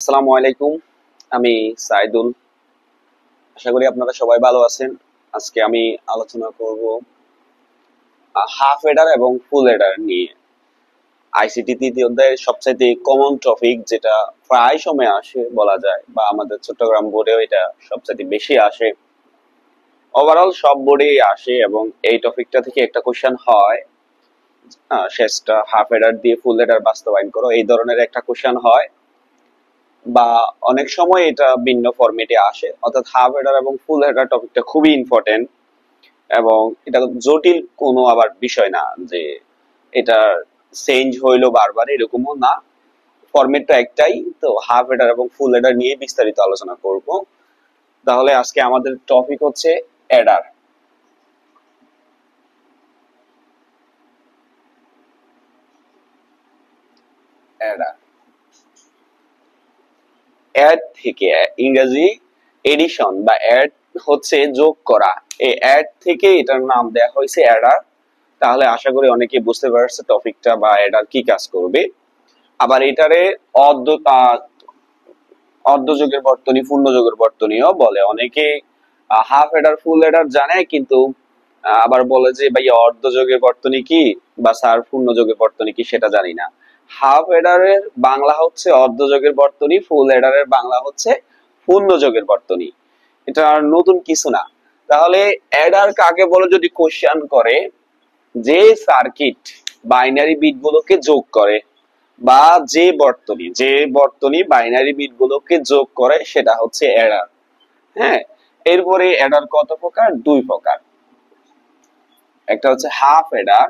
আসসালামু আলাইকুম। আমি সাইদুল। আশা করি আপনারা সবাই ভালো আছেন। আজকে আমি আলোচনা করব হাফ এডার এবং ফুল এডার নিয়ে। আইসিটি তৃতীয় অধ্যায়ের সবচাইতে কমন টপিক, যেটা প্রায় সময় আসে বলা যায়, বা আমাদের চট্টগ্রাম বোর্ডেও এটা সবচাইতে বেশি আসে। ওভারঅল সব বোর্ডেই আসে এবং এই টপিকটা থেকে একটা কোশ্চেন হয়, শেষটা হাফ এডার দিয়ে ফুল এডার বাস্তবায়ন করো, এই ধরনের একটা কোশ্চেন হয়। বা অনেক সময় এটা ভিন্ন ফরম্যাটে আসে, অর্থাৎ হাফ হেডার এবং ফুল হেডার টপিকটা খুবই ইম্পর্টেন্ট এবং এটা জটিল কোনো আবার বিষয় না যে এটা চেঞ্জ হইলো বারবার, এরকমও না। ফরম্যাটটা একটাই, তো হাফ হেডার এবং ফুল হেডার নিয়ে বিস্তারিত আলোচনা করব। তাহলে আজকে আমাদের টপিক হচ্ছে এডার। এডার অ্যাড থেকে, ইংরেজি এডিশন বা অ্যাড হচ্ছে যোগ করা, এই অ্যাড থেকে এটার নাম দেয়া হয়েছে অ্যাডার। তাহলে আশা করি অনেকে বুঝতে পারছে টপিকটা বা অ্যাডার কি কাজ করবে। আবার এটারে অর্ধযোগের বর্তনী, পূর্ণযোগের বর্তনীও বলে। অনেকে হাফ এডার ফুল এডার জানে, কিন্তু আবার বলে যে ভাই অর্ধযোগের বর্তনী কি বা স্যার পূর্ণযোগের বর্তনী কি সেটা জানি না। হাফ এডারের বাংলা হচ্ছে অর্ধযোগের বর্তনী, ফুল এডারের বাংলা হচ্ছে পূর্ণযোগের বর্তনী। এটা আর নতুন কিছু না। তাহলে এডার কাকে বলে যদি কোশ্চেন করে, যে সার্কিট বাইনারি বিট গুলোকে যোগ করে, বা যে বর্তনী বাইনারি বিট গুলোকে যোগ করে, সেটা হচ্ছে এডার। হ্যাঁ, এরপরে এডার কত প্রকার? দুই প্রকার। একটা হচ্ছে হাফ এডার,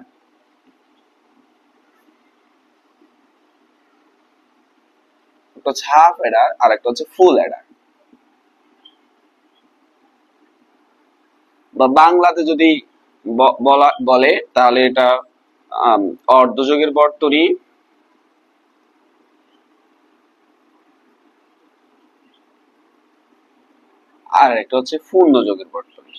আর একটা হচ্ছে ফুল এডার। বা বাংলাতে যদি বলে তাহলে এটা অর্ধযোগের বর্তনী, আর একটা হচ্ছে পূর্ণযোগের বর্তনী।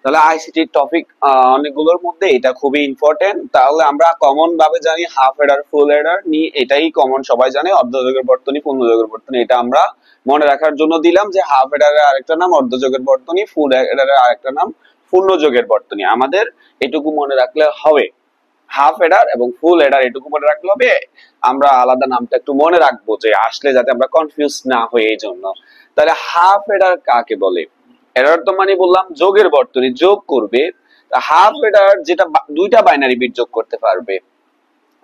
তাহলে আইসিটির টপিক অনেকগুলোর মধ্যে এটা খুবই ইম্পর্টেন্ট। তাহলে আমরা কমন ভাবে জানি হাফ এডার, ফুল এডার নিয়ে, এটাই কমন, সবাই জানে। অর্ধযোগের বর্তনী, পূর্ণযোগের বর্তনী, এটা আমরা মনে রাখার জন্য দিলাম যে হাফ এডারের আরেকটা নাম অর্ধযোগের বর্তনী, ফুল এডারের আরেকটা নাম পূর্ণযোগের বর্তনী। আমাদের এটুকু মনে রাখলে হবে। হাফ এডার এবং ফুল এডার এটুকু মনে রাখলে হবে। আমরা আলাদা নামটা একটু মনে রাখবো যে আসলে যাতে আমরা কনফিউজ না হই, এই জন্য। তাহলে হাফ এডার কাকে বলে? এডার তো মানে বললাম যোগের বর্তনী, যোগ করবে। হাফ এডার যেটা দুইটা বাইনারি বিট যোগ করতে পারবে,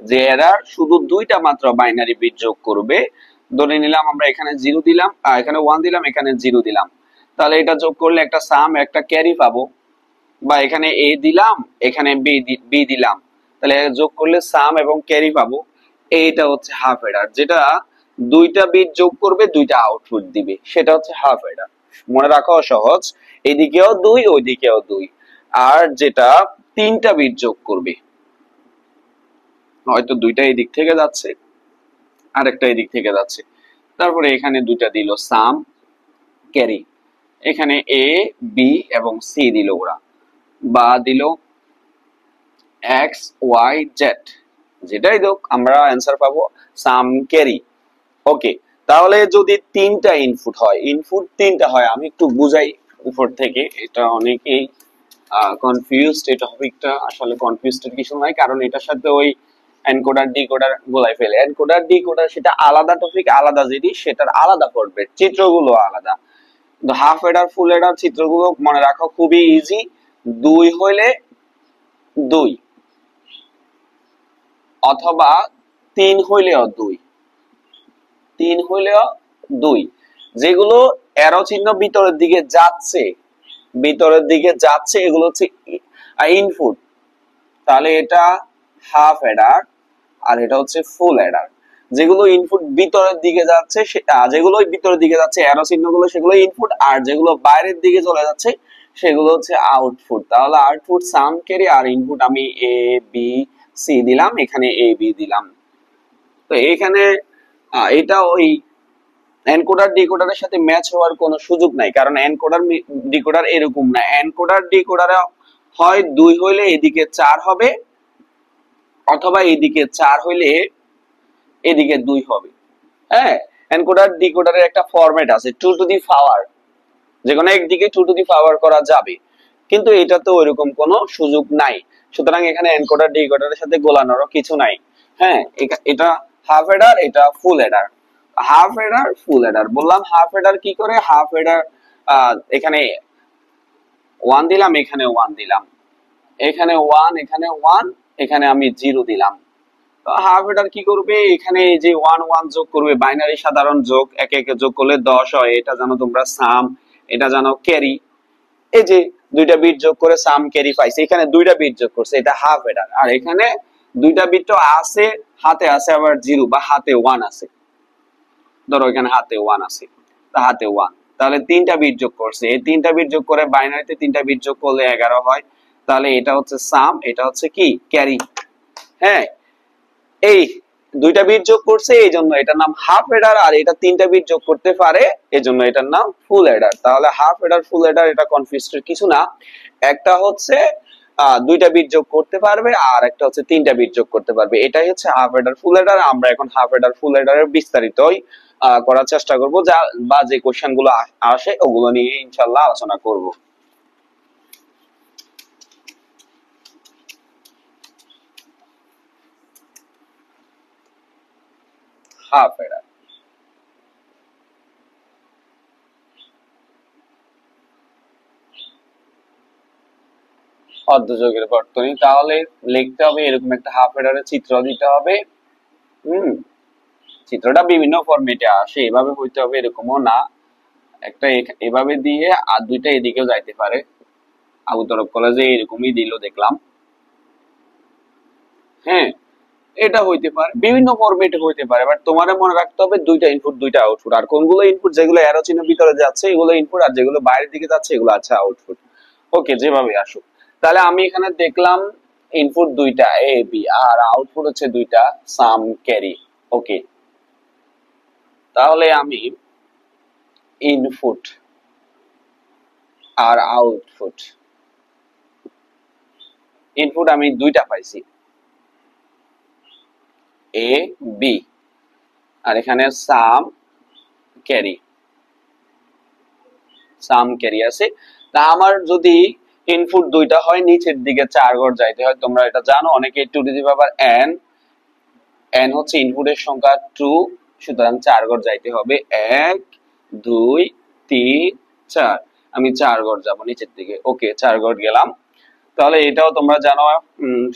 যে এডার শুধু দুইটা মাত্র বাইনারি বিট যোগ করবে। ধরে নিলাম আমরা এখানে 0 দিলাম, এখানে 1 দিলাম, এখানে 0 দিলাম। তাহলে এটা যোগ করলে একটা সাম, একটা ক্যারি পাবো। বা এখানে এ দিলাম, এখানে বি দিলাম, তাহলে যোগ করলে সাম এবং ক্যারি পাবো। এইটা হচ্ছে হাফ এডার, যেটা দুইটা বিট যোগ করবে, দুইটা আউটপুট দিবে, সেটা হচ্ছে হাফ এডার। মনে রাখা সহজ, এইদিকেও 2, ওইদিকেও 2। আর যেটা তিনটা বিট যোগ করবে, হয়তো দুইটা এই দিক থেকে যাচ্ছে, আরেকটা এই দিক থেকে যাচ্ছে, তারপরে এখানে দুইটা দিল সাম, ক্যারি, এখানে এ, বি এবং সি দিল ওরা, বা দিল এক্স, ওয়াই, জেড, যেটাই হোক আমরা অ্যান্সার পাবো সাম, ক্যারি। ওকে, তাহলে যদি তিনটা ইনপুট হয়, ইনপুট তিনটা হয়, আমি একটু বুঝাই উপর থেকে, এটা অনেকেই কনফিউজড। এই টপিকটা আসলে কনফিউজড কিছু নাই, কারণ এটার সাথে ওই এনকোডার ডিকোডার গোলাই ফেলে। এনকোডার ডিকোডার সেটা আলাদা টপিক, আলাদা জিনিস, সেটার আলাদা পড়বে, চিত্রগুলো আলাদা। কিন্তু হাফ এডার, ফুল এডার চিত্রগুলো মনে রাখা খুবই ইজি। 2 হইলে 2, অথবা 3 হইলেও 2, 3 হইলেও 2। যেগুলো অ্যারো চিহ্ন ভিতরের দিকে যাচ্ছে, এগুলো হচ্ছে ইনপুট। তাহলে এটা হাফ এডার, আর এটা হচ্ছে ফুল এডার। যেগুলো ইনপুট ভিতরের দিকে যাচ্ছে, যেগুলো ভিতরের দিকে যাচ্ছে অ্যারো চিহ্নগুলো, সেগুলো ইনপুট। আর যেগুলো বাইরের দিকে চলে যাচ্ছে, সেগুলো হচ্ছে আউটপুট। তাহলে আউটপুট সাম, ক্যারি, আর ইনপুট আমি এ, বি, সি দিলাম, এখানে এ, বি দিলাম। তো এখানে এটা ওই এনকোডার ডিকোডারের সাথে ম্যাচ হওয়ার কোনো সুযোগ নাই, কারণ এনকোডার ডিকোডার এরকম না। এনকোডার ডিকোডারে হয় 2 হইলে এদিকে 4 হবে, অথবা এইদিকে 4 হইলে এদিকে 2 হবে। হ্যাঁ, এনকোডার ডিকোডারের একটা ফরম্যাট আছে 2 টু দি পাওয়ার, যে কোনো একদিকে 2 টু দি পাওয়ার করা যাবে, কিন্তু এটা তো ওইরকম কোনো সুযোগ নাই। সুতরাং এখানে এনকোডার ডিকোডারের সাথে গোলানোরও কিছু নাই। হ্যাঁ, এটা হাফ এডার, এটা ফুল এডার। হাফ এডার ফুল এডার বললাম। হাফ এডার কি করে? হাফ এডার এখানে 1 দিলাম, এখানে 1 দিলাম, এখানে 1, এখানে 1, এখানে আমি 0 দিলাম। তো হাফ এডার কি করবে? এখানে এই যে 1 1 যোগ করবে, বাইনারি সাধারণ যোগ, একে একে যোগ করলে 10 হয়। এটা জানো তোমরা সাম, এটা জানো ক্যারি। এই যে দুইটা বিট যোগ করে সাম ক্যারি পাইছে, এখানে দুইটা বিট যোগ করছে, এটা হাফ এডার। আর এখানে দুইটা বিট তো আছে, হাতে আছে আবার 0 বা হাতে 1 আছে। ধরো এখানে হাতে 1 আছে, তা হাতে 1, তাহলে তিনটা বিট যোগ করছে। এই তিনটা বিট যোগ করে বাইনারিতে তিনটা বিট যোগ করলে 11 হয়। তাহলে এটা হচ্ছে সাম, এটা হচ্ছে কি ক্যারি। হ্যাঁ, এই দুইটা বিট যোগ করছে, এই জন্য এটার নাম হাফ এডার। আর এটা তিনটা বিট যোগ করতে পারে, এই জন্য এটার নাম ফুল এডার। তাহলে হাফ এডার ফুল এডার এটা কনফিউজের কিছু না। একটা হচ্ছে দুইটা বিট যোগ করতে পারবে, আর একটা হচ্ছে তিনটা বিট যোগ করতে পারবে। এটাই হচ্ছে হাফ এডার ফুল এডার। আমরা এখন হাফ এডার ফুল এডারের বিস্তারিতই করার চেষ্টা করব, যা বা যে কোশ্চেন গুলো আসে ওগুলো নিয়ে ইনশাআল্লাহ আলোচনা করব। হাফ এডার, অর্ধযোগের বর্তনী। তাহলে লিখতে হবে এরকম একটা হাফ এডারের চিত্র দিতে হবে। চিত্রটা বিভিন্ন ফরম্যাটে আসে, এভাবে হইতে হবে এরকমও না। একটা এভাবে দিয়ে আর দুইটা এদিকেও যাইতে পারে। আবু তরফ কলেজে এরকমই দিল দেখলাম। হ্যাঁ, এটা হইতে পারে, বিভিন্ন ফরম্যাটে হইতে পারে, বাট তোমাদের মনে রাখতে হবে দুইটা ইনপুট দুইটা আউটপুট। আর কোনগুলো ইনপুট? যেগুলো অ্যারো চিহ্ন ভিতরে যাচ্ছে এগুলো ইনপুট, আর যেগুলো বাইরের দিকে যাচ্ছে এগুলো আছে আউটপুট। ওকে, যেভাবে আসুক। তাহলে আমি এখানে দেখলাম ইনপুট দুইটা এ বি, আর আউটপুট হচ্ছে দুইটা সাম ক্যারি। ওকে, তাহলে আমি ইনপুট আর আউটপুট, ইনপুট আমি দুইটা পাইছি এ বি, আর এখানে সাম ক্যারি, সাম ক্যারি আছে। তা আমার যদি ইনপুট দুইটা হয়, নিচের দিকে 4 ঘর যাইতে হয়। তোমরা এটা জানো অনেকে, 2 two the power n, n হচ্ছে ইনপুটের সংখ্যা 2, সুতরাং 4 ঘর যাইতে হবে। 1 2 3 4, আমি 4 ঘর যাব নিচের দিকে। ওকে, 4 ঘর গেলাম। তাহলে এটাও তোমরা জানো,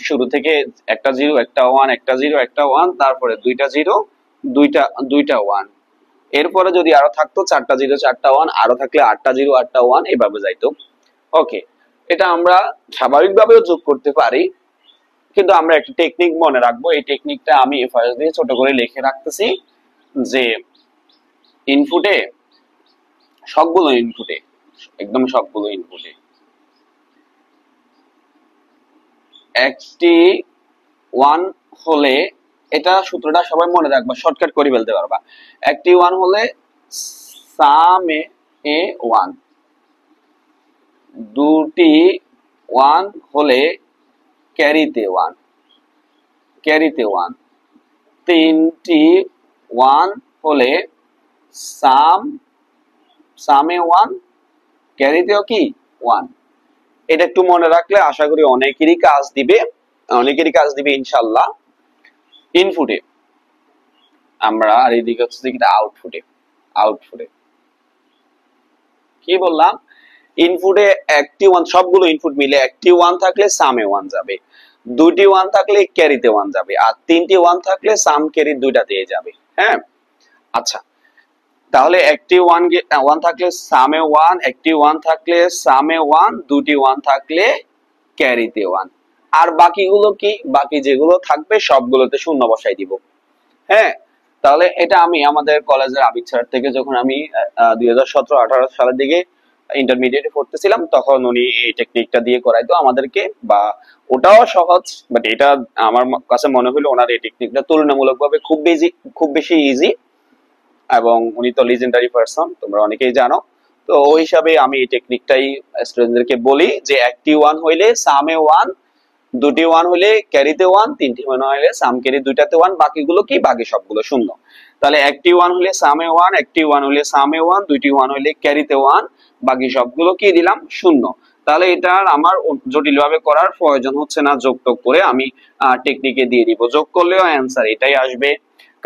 শুরু থেকে একটা 0 একটা 1, একটা 0 একটা 1, তারপরে দুইটা 0 দুইটা দুইটা 1। এরপরে যদি আরো থাকতো 4টা 0 4টা 1, আরো থাকলে 8টা 0 8টা 1, এভাবে যাইতো। ওকে, এটা আমরা স্বাভাবিকভাবেও যোগ করতে পারি, কিন্তু আমরা একটা টেকনিক মনে রাখবো। এই টেকনিকটা আমি ফার্স্ট দিয়ে ছোট করে লিখে রাখতেছি, যে ইনপুটে সবগুলো ইনপুটে, একদম সবগুলো ইনপুটে একটি 1 হলে, এটা সূত্রটা সবাই মনে রাখবা, শর্টকাট করে ফেলতে পারবা। একটি 1 হলে সাম এ 1, দুটি 1 হলে ক্যারিতে 1, ক্যারিতে 1, তিনটি 1 হলে সামে 1, ক্যারিতেও কি 1। এটা একটু মনে রাখলে আশা করি অনেকেরই কাজ দিবে ইনশাআল্লাহ। ইনপুটে আমরা, আর এদিকে হচ্ছে কি আউটপুটে, আউটপুটে কি বললাম? ইনপুটে একটি 1, সবগুলো ইনপুট মিলে একটি 1 থাকলে সামে 1 যাবে, দুইটি 1 থাকলে ক্যারিতে 1 যাবে, আর তিনটি 1 থাকলে সাম ক্যারি দুইটাতেই যাবে। হ্যাঁ, আচ্ছা, তাহলে একটি 1 থাকলে সামে 1, একটি 1 থাকলে সামে 1, দুটি 1 থাকলে ক্যারিতে 1। আর বাকিগুলো কি? বাকি যেগুলো থাকবে সবগুলোতে শূন্য বসাই দিব। হ্যাঁ, তাহলে এটা আমি আমাদের কলেজের আবিদ স্যার থেকে, যখন আমি 2017-18 সালের দিকে ইন্টারমিডিয়েটে পড়তেছিলাম, তখন উনি এই টেকনিকটা দিয়ে করাইতো আমাদেরকে। বা ওটাও সহজ, বাট এটা আমার কাছে মনে হলো ওনার এই টেকনিকটা তুলনামূলকভাবে খুব বেশি ইজি, এবং উনি তো লিজেন্ডারি পারসন, তোমরা অনেকেই জানো। তো ওই হিসাবে আমি এই টেকনিকটাই স্টুডেন্টদেরকে বলি, যে একটি 1 হইলে সামে 1, দুটি ওয়ান হলে ক্যারিতে ওয়ান, তিনটি ওয়ান হলে সাম ক্যারি দুইটাতে ওয়ান, বাকিগুলো কি, বাকি সবগুলো শূন্য। তাহলে একটি ওয়ান হলে সামে ওয়ান, একটি ওয়ান হলে সামে ওয়ান, দুইটি ওয়ান হলে ক্যারিতে ওয়ান, বাকি সবগুলো কি দিলাম, শূন্য। তাহলে এটা আমার জটিল ভাবে করার প্রয়োজন হচ্ছে না, যোগ টোগ করে আমি টেকনিকে দিয়ে দিব, যোগ করলেও অ্যান্সার এটাই আসবে।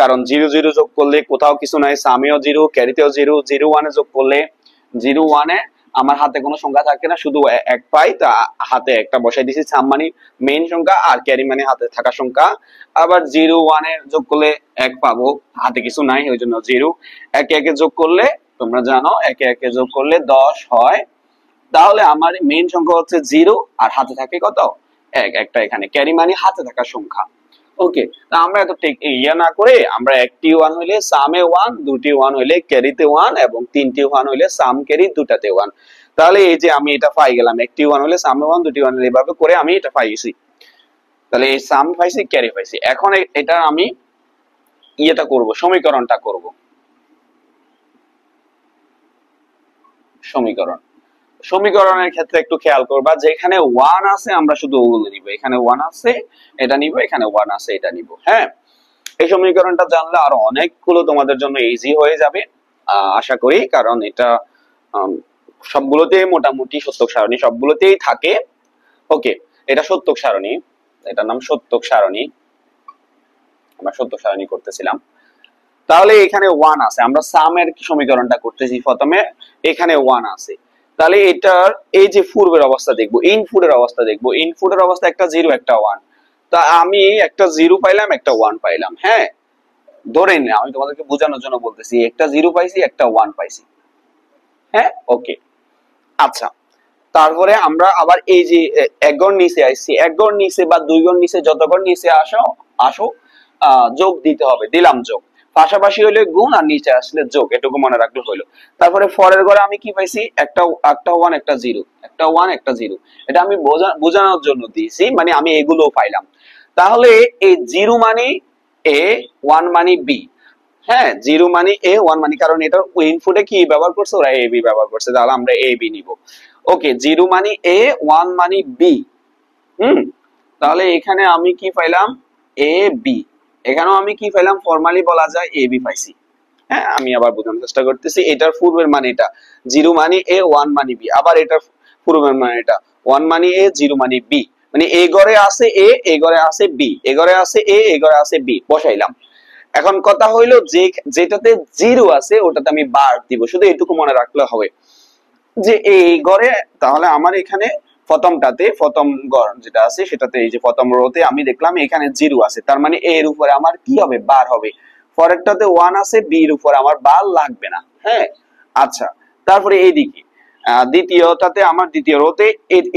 কারণ 0 0 যোগ করলে কোথাও কিছু নাই, সামেও 0, ক্যারিতেও 0, 0 1 যোগ করলে 0 1 আমার হাতে কোনো সংখ্যা থাকে না, শুধু এক পাই, তা হাতে একটা বসাই দিছি, সাম মানে মেইন সংখ্যা আর ক্যারি মানে হাতে থাকা সংখ্যা। আবার 0 1 যোগ করলে এক পাবো, হাতে কিছু নাই ওই জন্য 0। একে একে যোগ করলে তোমরা জানো একে একে যোগ করলে 10 হয়। তাহলে আমার মেইন সংখ্যা হচ্ছে 0 আর হাতে থাকে কত, এক, একটা এখানে ক্যারি মানে হাতে থাকা সংখ্যা। ওকে, তা আমরা এত ইয়া না করে আমরা একটি ওয়ান হইলে সামে ওয়ান, দুটি ওয়ান হইলে ক্যারিতে ওয়ান এবং তিনটি ওয়ান হইলে সাম ক্যারি দুটাতে ওয়ান। তাহলে এই যে আমি এটা পাই গেলাম, একটি ওয়ান হলে সামে ওয়ান, দুটি ওয়ান হলে এভাবে করে আমি এটা পাইছি। তাহলে এই সাম পাইছি, ক্যারি পাইছি। এখন এটা আমি ইয়েটা করব, সমীকরণটা করব। সমীকরণের ক্ষেত্রে একটু খেয়াল করবা, যেখানে ওয়ান আছে আমরা শুধু ওগুলো নিব, এখানে ওয়ান আছে এটা নিব, এখানে ওয়ান আছে এটা নিব। হ্যাঁ, এই সমীকরণটা জানলে আরো অনেকগুলো তোমাদের জন্য ইজি হয়ে যাবে আশা করি, কারণ এটা সবগুলোতে মোটামুটি সত্যক সারণী সবগুলোতেই থাকে। ওকে, এটা সত্যক সারণী, এটার নাম সত্যক সারণী, আমরা সত্যক সারণী করতেছিলাম। তাহলে এখানে ওয়ান আছে, আমরা সামের সমীকরণটা করতেছি প্রথমে, এখানে ওয়ান আছে। তাহলে এটার এই যে পূর্বের অবস্থা দেখবো, ইনপুটের অবস্থা দেখবো, ইনপুটের অবস্থা একটা 0 একটা 1। তা আমি একটা 0 পাইলাম, একটা 1 পাইলাম। হ্যাঁ, ধরে নিন, আমি তোমাদেরকে বোঝানোর জন্য বলতেছি, একটা 0 পাইছি, একটা 1 পাইছি। হ্যাঁ, ওকে, আচ্ছা। তারপরে আমরা আবার এই যে এক গড় নিচে আইছি, এক গড় নিচে বা দুই গড় নিচে, যত গড় নিচে আসো আসো যোগ দিতে হবে, দিলাম যোগ। পাশাপাশি হইলে গুণ আর নিচে আসলে যোগ, এটুকু মনে রাখলে হইলো। তারপরে পরের ঘরে আমি কি পাইছি, একটা একটা 1 একটা 0, একটা 1 একটা 0। এটা আমি বোঝানোর জন্য দিয়েছি, মানে আমি এগুলো পাইলাম। তাহলে এই 0 মানে এ, 1 মানে বি। হ্যাঁ, 0 মানে এ, 1 মানে, কারণ এটা ইনপুটে কি ব্যবহার করছে, ওরা এ বি ব্যবহার করছে, তাহলে আমরা এ বি নিব। ওকে, 0 মানে এ, 1 মানে বি। তাহলে এখানে আমি কি পাইলাম, এ বি। এখানেও আমি কি পাইলাম, ফরমালি বলা যায় এ বি পাইছি। হ্যাঁ, আমি আবার বোঝানোর চেষ্টা করতেছি, এটার পূর্বের মানে এটা 0 মানে এ, 1 মানে বি, আবার এটার পূর্বের মানে এটা 1 মানে এ, 0 মানে বি, মানে এ ঘরে আছে এ, এ ঘরে আছে বি, এ ঘরে আছে এ, এ ঘরে আছে বি, বসাইলাম। এখন কথা হইলো যে যেটাতে 0 আছে ওটাতে আমি বার দিব, শুধু এটুকু মনে রাখলে হবে যে এই ঘরে। তাহলে আমার এখানে প্রথমটাতে, প্রথম ঘর যেটা আছে সেটাতে, এই যে প্রথম রোতে আমি দেখলাম এখানে 0 আছে, তার মানে এর উপরে আমার কি হবে, বার হবে। পরেরটাতে 1 আছে, বি এর উপরে আমার বার লাগবে না। হ্যাঁ, আচ্ছা। তারপরে এইদিকে দ্বিতীয়টাতে, আমার দ্বিতীয় রোতে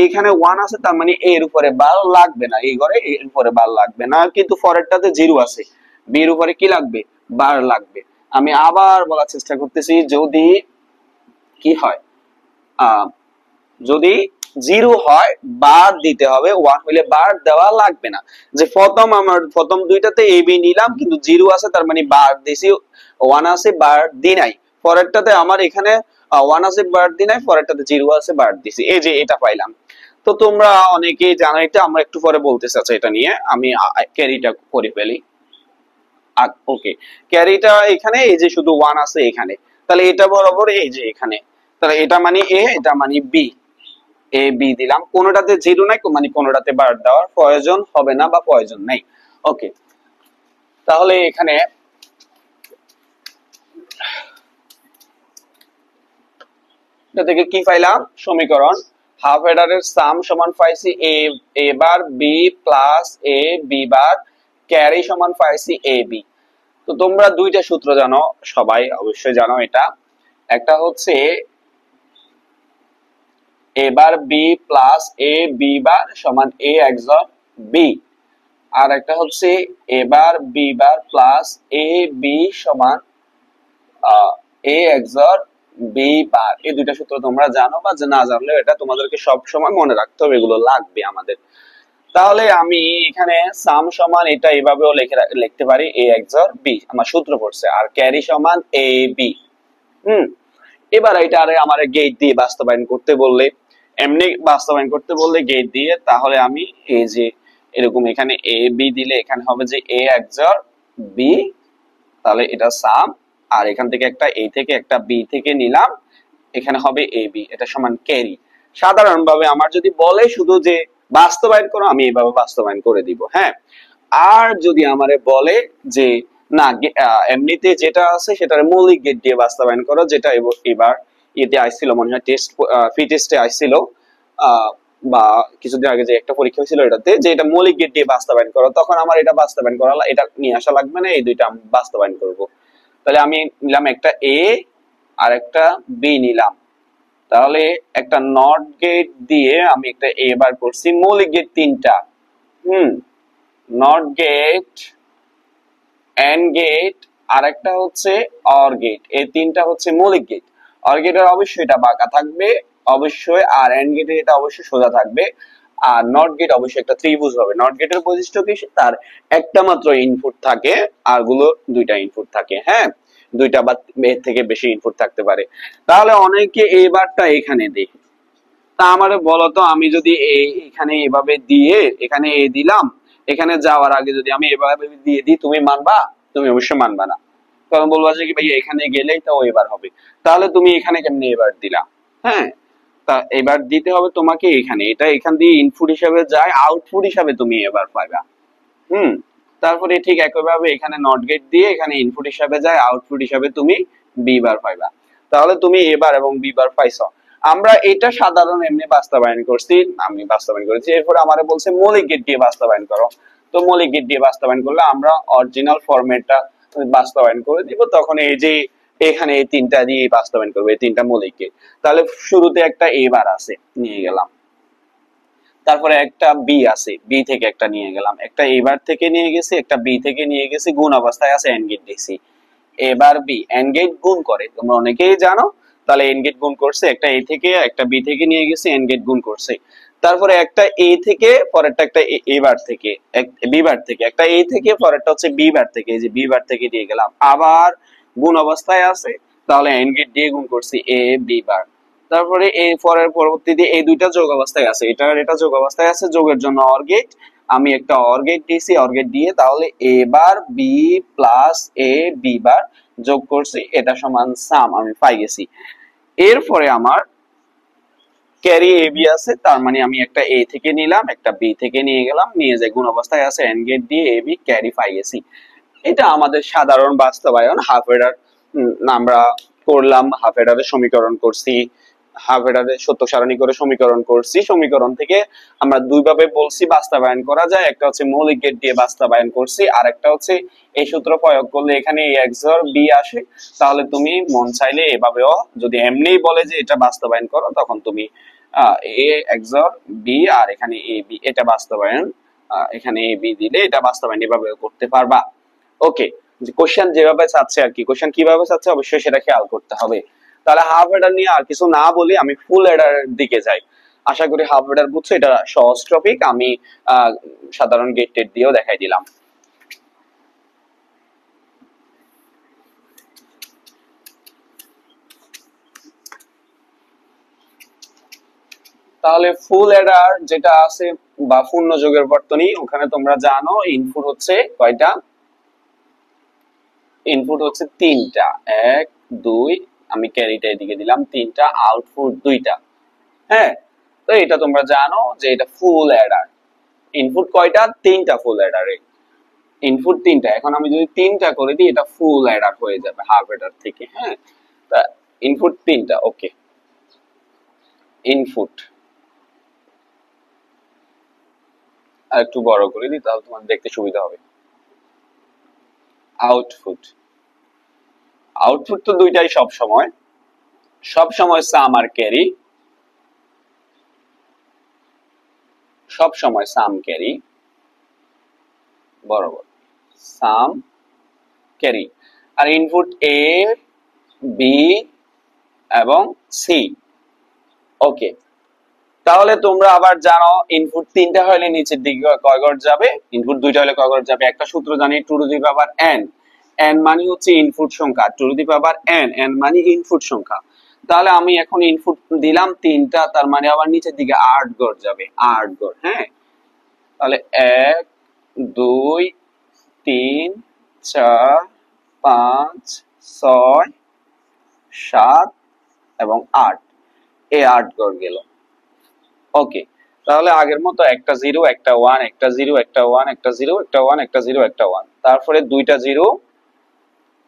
এখানে 1 আছে, তার মানে এর উপরে বার লাগবে না, এই ঘরে এর উপরে বার লাগবে না, কিন্তু পরেরটাতে 0 আছে, বি এর উপরে কি লাগবে, বার লাগবে। আমি আবার বলার চেষ্টা করতেছি, যদি কি হয়, যদি 0 হয় বার দিতে হবে, 1 হইলে বার দেওয়া লাগবে না। যে প্রথম আমার প্রথম দুইটাতে এ বি নিলাম, কিন্তু 0 আছে, তার মানে বার দিছি, 1 আছে বার দি নাই। পরেরটাতে আমার এখানে 1 আছে বার দি নাই, পরেরটাতে 0 আছে বার দিছি, এই যে এটা পাইলাম। তো তোমরা অনেকেই জানো এটা, আমরা একটু পরে বলতে চাচ্ছি এটা নিয়ে, আমি ক্যারিটা করে ফেলি। ওকে, ক্যারিটা এখানে এই যে শুধু 1 আছে এখানে, তাহলে এটা বরাবর এই যে এখানে, তাহলে এটা মানে এ, এটা মানে বি, এ বি দিলাম। কোনোটাতে 0 নাই, মানে কোনোটাতে বার দেওয়ার প্রয়োজন হবে না বা প্রয়োজন নাই। ওকে, তাহলে এখানে এটা থেকে কি পাইলাম, সমীকরণ হাফ এডারের সাম সমান পাইছি এ, এ বার বি প্লাস এ বি বার ক্যারি সমান পাইছি এ বি। তো তোমরা দুইটা সূত্র জানো, সবাই অবশ্যই জানো এটা। একটা হচ্ছে এ বার বি প্লাস এ বি বার সমান এ XOR বি, আর একটা হচ্ছে এ bar b bar plus A B সমান এ XOR বি বার। এই দুইটা সূত্র তোমরা জানো, বা না জানলেও এটা তোমাদেরকে সব সময় মনে রাখতে হবে, এগুলো লাগবে আমাদের। তাহলে আমি এখানে সাম সমান এটা এভাবেও লিখতে পারি, এ XOR বি, আমার সূত্র পড়ছে, আর ক্যারি সমান এ বি। এবার এটা আমার গেট দিয়ে বাস্তবায়ন করতে বললে, এমনি বাস্তবায়ন করতে বললে গেট দিয়ে, তাহলে আমি এই যে এরকম এখানে এ বি দিলে এখানে হবে যে এ XOR বি, তাহলে এটা সাম। আর এখান থেকে একটা এ থেকে একটা বি থেকে নিলাম, এখানে হবে এ বি, এটা সমান ক্যারি। সাধারণভাবে আমার যদি বলে শুধু যে বাস্তবায়ন করো, আমি এইভাবে বাস্তবায়ন করে দিব। হ্যাঁ, আর যদি আমারে বলে যে না এমনিতে যেটা আছে সেটার মৌলিক গেট দিয়ে বাস্তবায়ন করো, যেটা এবার ইয়েতে আইছিল মনে হয় টেস্ট ফ্রি টেস্টে আইছিল, বা কিছুদিন আগে যে একটা পরীক্ষা হয়েছিল এটাতে, যে এটা মৌলিক গেট দিয়ে বাস্তবায়ন করো, তখন আমার এটা বাস্তবায়ন করা, এটা নিয়ে আসা লাগবে না, এই দুইটা আমি বাস্তবায়ন করব। তাহলে আমি নিলাম একটা এ আর একটা বি নিলাম, তাহলে একটা নট গেট দিয়ে আমি একটা এ বার করছি। মৌলিক গেট তিনটা, নট গেট, এন্ড গেট, আর একটা হচ্ছে অর গেট, এই তিনটা হচ্ছে মৌলিক গেট। অর গেটের অবশ্যই এটা বাঁকা থাকবে অবশ্যই, আর এন্ড গেটের এটা অবশ্যই সোজা থাকবে, আর নট গেট অবশ্যই একটা ত্রিভুজ হবে। নট গেটের বৈশিষ্ট্য কি, তার একটা মাত্র ইনপুট থাকে, আর গুলো দুইটা ইনপুট থাকে। হ্যাঁ, দুইটা বা এর থেকে বেশি ইনপুট থাকতে পারে। তাহলে অনেকে এই বারটা এখানে দেয়, তা আমারে বলো তো, আমি যদি এখানে এভাবে দিয়ে এখানে এ দিলাম, এখানে যাওয়ার আগে যদি আমি এভাবে দিয়ে দিই, তুমি মানবা? তুমি অবশ্যই মানবা না, কারণ বলবা যে কি ভাই এখানে গেলেই তো এবার হবে। তাহলে তুমি এখানে কেমনে এবার দিলা? হ্যাঁ, তা এবার দিতে হবে তোমাকে এখানে, এটা এখান দিয়ে ইনপুট হিসাবে যায়, আউটপুট হিসাবে তুমি এবার পাইবা। হুম, তারপরে ঠিক একইভাবে এখানে নট গেট দিয়ে এখানে ইনপুট হিসাবে যায়, আউটপুট হিসাবে তুমি বি বার পাইবা। তাহলে তুমি এ বার এবং বি বার পাইছো। আমরা এটা সাধারণ এমনি বাস্তবায়ন করছি, আমি বাস্তবায়ন করেছি। এরপরে আমারে বলছে মৌলিক গেট দিয়ে বাস্তবায়ন করো, তো মৌলিক গেট দিয়ে বাস্তবায়ন করলে আমরা অরিজিনাল ফরম্যাটটা বাস্তবায়ন করে দিব, তখন এই যে এখানে এই তিনটা দিয়ে বাস্তবায়ন করবো, এই তিনটা মৌলিক গেট। তাহলে শুরুতে একটা এ বার আছে, নিয়ে গেলাম, তারপরে একটা বি আছে, বি থেকে একটা নিয়ে গেলাম, একটা এবার থেকে নিয়ে গেছি, একটা বি থেকে নিয়ে গেছি, গুণ অবস্থায় আছে, এন্ড গেট দিছি। এবার বি এন্ড গেট গুণ করে, তোমরা অনেকেই জানো। তাহলে এন্ড গেট গুণ করছে, একটা এ থেকে একটা বি থেকে নিয়ে গেছি, এন্ড গেট গুণ করছে। তারপরে একটা এ থেকে পরেরটা একটা এ বার থেকে, বি বার থেকে, একটা এ থেকে পরেরটা হচ্ছে বি বার থেকে, এই যে বি বার থেকে দিয়ে গেলাম, আবার গুণ অবস্থায় আছে, তাহলে এন্ড গেট দিয়ে গুণ করছি এ বি বার। তারপরে এই পরের পরবর্তীতে এই দুইটা যোগ অবস্থায় আছে, এটা যোগ অবস্থায় আছে, যোগের জন্য অর গেট, আমি একটা অর গেট দিয়েছি, অর গেট দিয়ে তাহলে এ বার বি প্লাস এ বি বার যোগ করছি, এটা সমান সাম, আমি পাই গেছি। এরপরে আমার ক্যারি এ বি আছে, তার মানে আমি একটা এ থেকে নিলাম, একটা বি থেকে নিয়ে গেলাম, নিয়ে যে গুণ অবস্থায় আছে এন্ড গেট দিয়ে এ বি ক্যারি পাই গেছি। এটা আমাদের সাধারণ বাস্তবায়ন। হাফ এডার আমরা করলাম, হাফ এডারের সমীকরণ করছি, হাফ এডারের সত্য সারণী করে সমীকরণ করছি। সমীকরণ থেকে আমরা দুইভাবে বলছি বাস্তবায়ন করা যায়, একটা হচ্ছে মৌলিক গেট দিয়ে বাস্তবায়ন করছি, আর একটা হচ্ছে এই সূত্র প্রয়োগ করলে এখানে এ XOR বি আসে। তাহলে তুমি মন চাইলে এভাবেও, যদি এমনিই বলে যে এটা বাস্তবায়ন করো, তখন তুমি এ XOR বি আর এখানে এ বি, এটা বাস্তবায়ন, এখানে এ বি দিলে এটা বাস্তবায়ন এভাবে করতে পারবা। ওকে, কোশ্চেন যেভাবে চাচ্ছে আর কি, কোশ্চেন কিভাবে চাচ্ছে অবশ্যই সেটা খেয়াল করতে হবে। তাহলে হাফ এডার নিয়ে আর কিছু না বলি, আমি ফুল এডার দিকে যাই। আশা করি হাফ এডার বুঝছো, এটা সহজ টপিক, আমি সাধারণ গেট টেট দিয়েও দেখাই দিলাম। তাহলে ফুল এডার যেটা আছে বা পূর্ণ যোগের বর্তনী, ওখানে তোমরা জানো ইনপুট হচ্ছে কয়টা? ইনপুট হচ্ছে তিনটা, এক দুই, আমি ক্যারিটা এদিকে দিলাম, তিনটা, আউটপুট দুইটা। হ্যাঁ, তো এটা তোমরা জানো যে এটা ফুল অ্যাডার। ইনপুট কয়টা? তিনটা ফুল অ্যাডারে, ইনপুট তিনটা। এখন আমি যদি তিনটা করে দিই, এটা ফুল অ্যাডার হয়ে যাবে হাফ অ্যাডার থেকে। হ্যাঁ, তা ইনপুট তিনটা। ওকে, ইনপুট আর একটু বড় করে দিই, তাহলে তোমার দেখতে সুবিধা হবে। আউটপুট, আউটপুট তো দুইটাই সব সময়, সব সময় সাম আর ক্যারি, সব সময় সাম ক্যারি, বরাবর সাম carry. R input A B এবং সি। ওকে, তাহলে তোমরা আবার জানো ইনপুট তিনটা হলে নিচের দিকে কয় ঘর যাবে, ইনপুট দুইটা হলে কয় ঘর যাবে? একটা সূত্র জানি, two to the power n, n মানে হচ্ছে ইনপুট সংখ্যা, two to the power n, n মানে ইনপুট সংখ্যা। তাহলে আমি এখন ইনপুট দিলাম তিনটা, তার মানে আবার নিচের দিকে 8 ঘর যাবে, 8 ঘর। হ্যাঁ, তাহলে 1 2 3 4 5 6 7 এবং 8, এই 8 ঘর গেল। ওকে, তাহলে আগের মতো একটা 0 একটা 1 একটা 0 একটা 1 একটা 0 একটা 1 একটা 0 একটা 1, তারপরে দুইটা 0